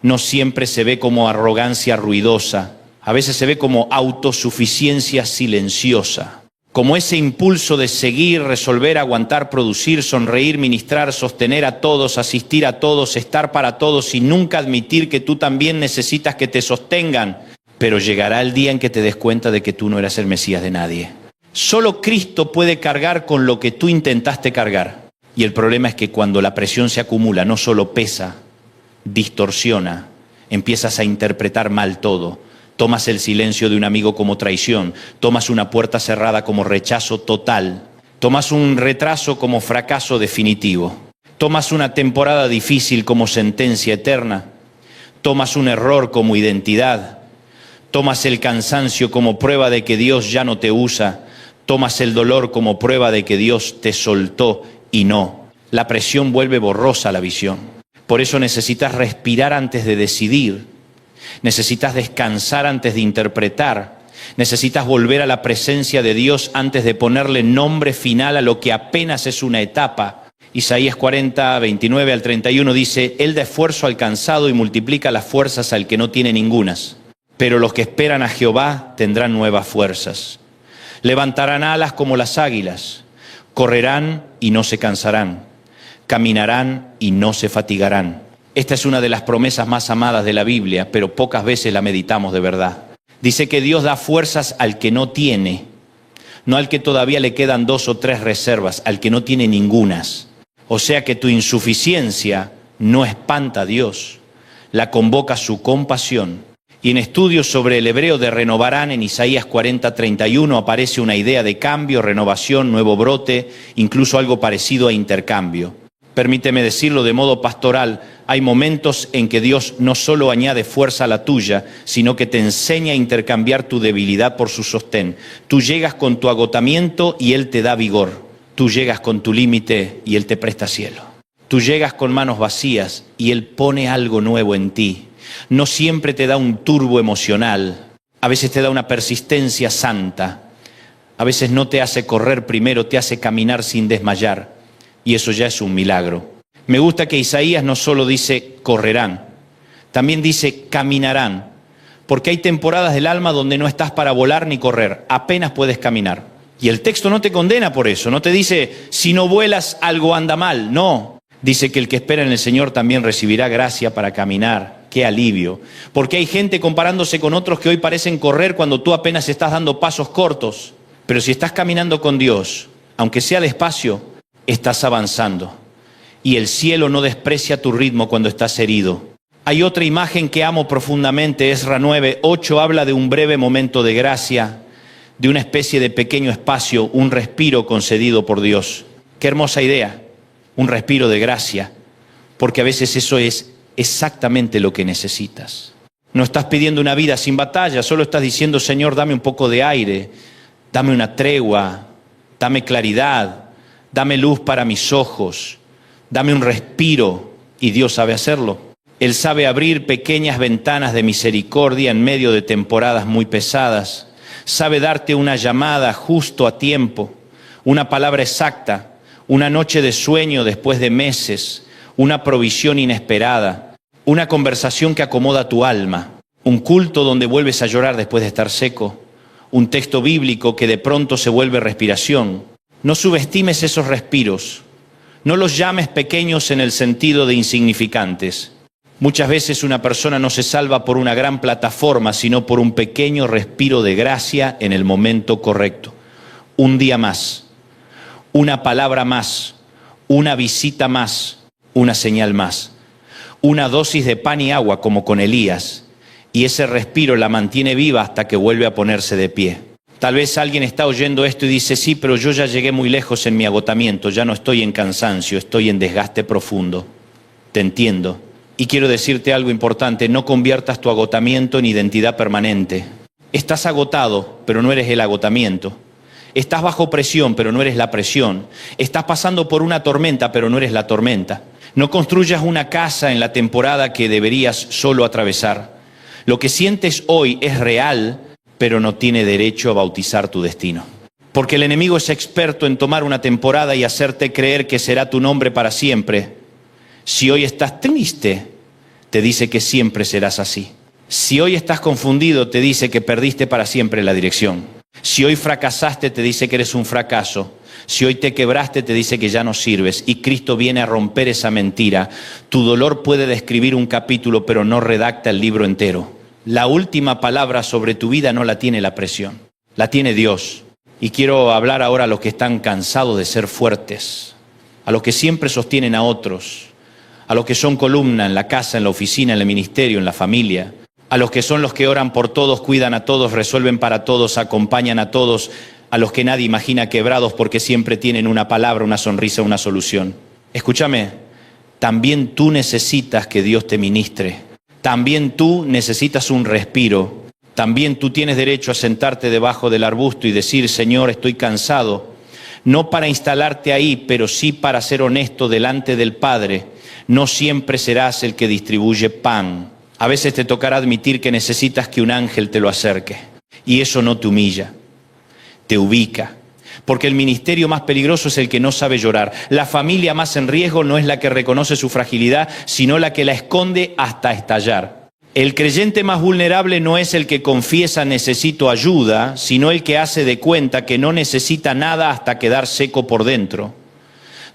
No siempre se ve como arrogancia ruidosa. A veces se ve como autosuficiencia silenciosa. Como ese impulso de seguir, resolver, aguantar, producir, sonreír, ministrar, sostener a todos, asistir a todos, estar para todos y nunca admitir que tú también necesitas que te sostengan. Pero llegará el día en que te des cuenta de que tú no eras el Mesías de nadie. Solo Cristo puede cargar con lo que tú intentaste cargar. Y el problema es que cuando la presión se acumula, no solo pesa, distorsiona, empiezas a interpretar mal todo. Tomas el silencio de un amigo como traición, tomas una puerta cerrada como rechazo total, tomas un retraso como fracaso definitivo. Tomas una temporada difícil como sentencia eterna. Tomas un error como identidad. Tomas el cansancio como prueba de que Dios ya no te usa. Tomas el dolor como prueba de que Dios te soltó y no. La presión vuelve borrosa la visión. Por eso necesitas respirar antes de decidir. Necesitas descansar antes de interpretar. Necesitas volver a la presencia de Dios antes de ponerle nombre final a lo que apenas es una etapa. Isaías 40, 29 al 31 dice: Él da esfuerzo al cansado y multiplica las fuerzas al que no tiene ningunas. Pero los que esperan a Jehová tendrán nuevas fuerzas. Levantarán alas como las águilas. Correrán y no se cansarán. Caminarán y no se fatigarán. Esta es una de las promesas más amadas de la Biblia, pero pocas veces la meditamos de verdad. Dice que Dios da fuerzas al que no tiene, no al que todavía le quedan 2 o 3 reservas, al que no tiene ningunas. O sea que tu insuficiencia no espanta a Dios, la convoca su compasión. Y en estudios sobre el hebreo de renovarán, en Isaías 40, 31, aparece una idea de cambio, renovación, nuevo brote, incluso algo parecido a intercambio. Permíteme decirlo de modo pastoral, hay momentos en que Dios no solo añade fuerza a la tuya, sino que te enseña a intercambiar tu debilidad por su sostén. Tú llegas con tu agotamiento y Él te da vigor. Tú llegas con tu límite y Él te presta cielo. Tú llegas con manos vacías y Él pone algo nuevo en ti. No siempre te da un turbo emocional, a veces te da una persistencia santa. A veces no te hace correr primero, te hace caminar sin desmayar. Y eso ya es un milagro. Me gusta que Isaías no solo dice correrán, también dice caminarán. Porque hay temporadas del alma donde no estás para volar ni correr, apenas puedes caminar. Y el texto no te condena por eso, no te dice si no vuelas algo anda mal, no. Dice que el que espera en el Señor también recibirá gracia para caminar. ¡Qué alivio! Porque hay gente comparándose con otros que hoy parecen correr cuando tú apenas estás dando pasos cortos. Pero si estás caminando con Dios, aunque sea despacio, estás avanzando. Y el cielo no desprecia tu ritmo cuando estás herido. Hay otra imagen que amo profundamente, Esra 9, 8 habla de un breve momento de gracia, de una especie de pequeño espacio, un respiro concedido por Dios. ¡Qué hermosa idea! Un respiro de gracia, porque a veces eso es exactamente lo que necesitas. No estás pidiendo una vida sin batalla, solo estás diciendo: Señor, dame un poco de aire, dame una tregua, dame claridad, dame luz para mis ojos, dame un respiro, y Dios sabe hacerlo. Él sabe abrir pequeñas ventanas de misericordia en medio de temporadas muy pesadas. Sabe darte una llamada justo a tiempo, una palabra exacta, una noche de sueño después de meses, una provisión inesperada, una conversación que acomoda tu alma, un culto donde vuelves a llorar después de estar seco, un texto bíblico que de pronto se vuelve respiración. No subestimes esos respiros, no los llames pequeños en el sentido de insignificantes. Muchas veces una persona no se salva por una gran plataforma, sino por un pequeño respiro de gracia en el momento correcto. Un día más, una palabra más, una visita más, una señal más, una dosis de pan y agua como con Elías, y ese respiro la mantiene viva hasta que vuelve a ponerse de pie. Tal vez alguien está oyendo esto y dice: sí, pero yo ya llegué muy lejos en mi agotamiento, ya no estoy en cansancio, estoy en desgaste profundo. Te entiendo. Y quiero decirte algo importante: no conviertas tu agotamiento en identidad permanente. Estás agotado, pero no eres el agotamiento. Estás bajo presión, pero no eres la presión. Estás pasando por una tormenta, pero no eres la tormenta. No construyas una casa en la temporada que deberías solo atravesar. Lo que sientes hoy es real, pero no tiene derecho a bautizar tu destino. Porque el enemigo es experto en tomar una temporada y hacerte creer que será tu nombre para siempre. Si hoy estás triste, te dice que siempre serás así. Si hoy estás confundido, te dice que perdiste para siempre la dirección. Si hoy fracasaste, te dice que eres un fracaso. Si hoy te quebraste, te dice que ya no sirves. Y Cristo viene a romper esa mentira. Tu dolor puede describir un capítulo, pero no redacta el libro entero. La última palabra sobre tu vida no la tiene la presión, la tiene Dios. Y quiero hablar ahora a los que están cansados de ser fuertes, a los que siempre sostienen a otros, a los que son columna en la casa, en la oficina, en el ministerio, en la familia, a los que son los que oran por todos, cuidan a todos, resuelven para todos, acompañan a todos, a los que nadie imagina quebrados porque siempre tienen una palabra, una sonrisa, una solución. Escúchame, también tú necesitas que Dios te ministre. También tú necesitas un respiro. También tú tienes derecho a sentarte debajo del arbusto y decir, Señor, estoy cansado. No para instalarte ahí, pero sí para ser honesto delante del Padre. No siempre serás el que distribuye pan. A veces te tocará admitir que necesitas que un ángel te lo acerque. Y eso no te humilla, te ubica. Porque el ministerio más peligroso es el que no sabe llorar. La familia más en riesgo no es la que reconoce su fragilidad, sino la que la esconde hasta estallar. El creyente más vulnerable no es el que confiesa necesito ayuda, sino el que hace de cuenta que no necesita nada hasta quedar seco por dentro.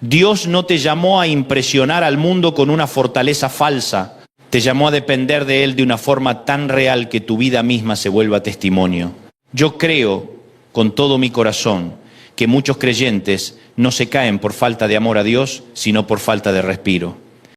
Dios no te llamó a impresionar al mundo con una fortaleza falsa. Te llamó a depender de Él de una forma tan real que tu vida misma se vuelva testimonio. Yo creo con todo mi corazón que muchos creyentes no se caen por falta de amor a Dios, sino por falta de respiro.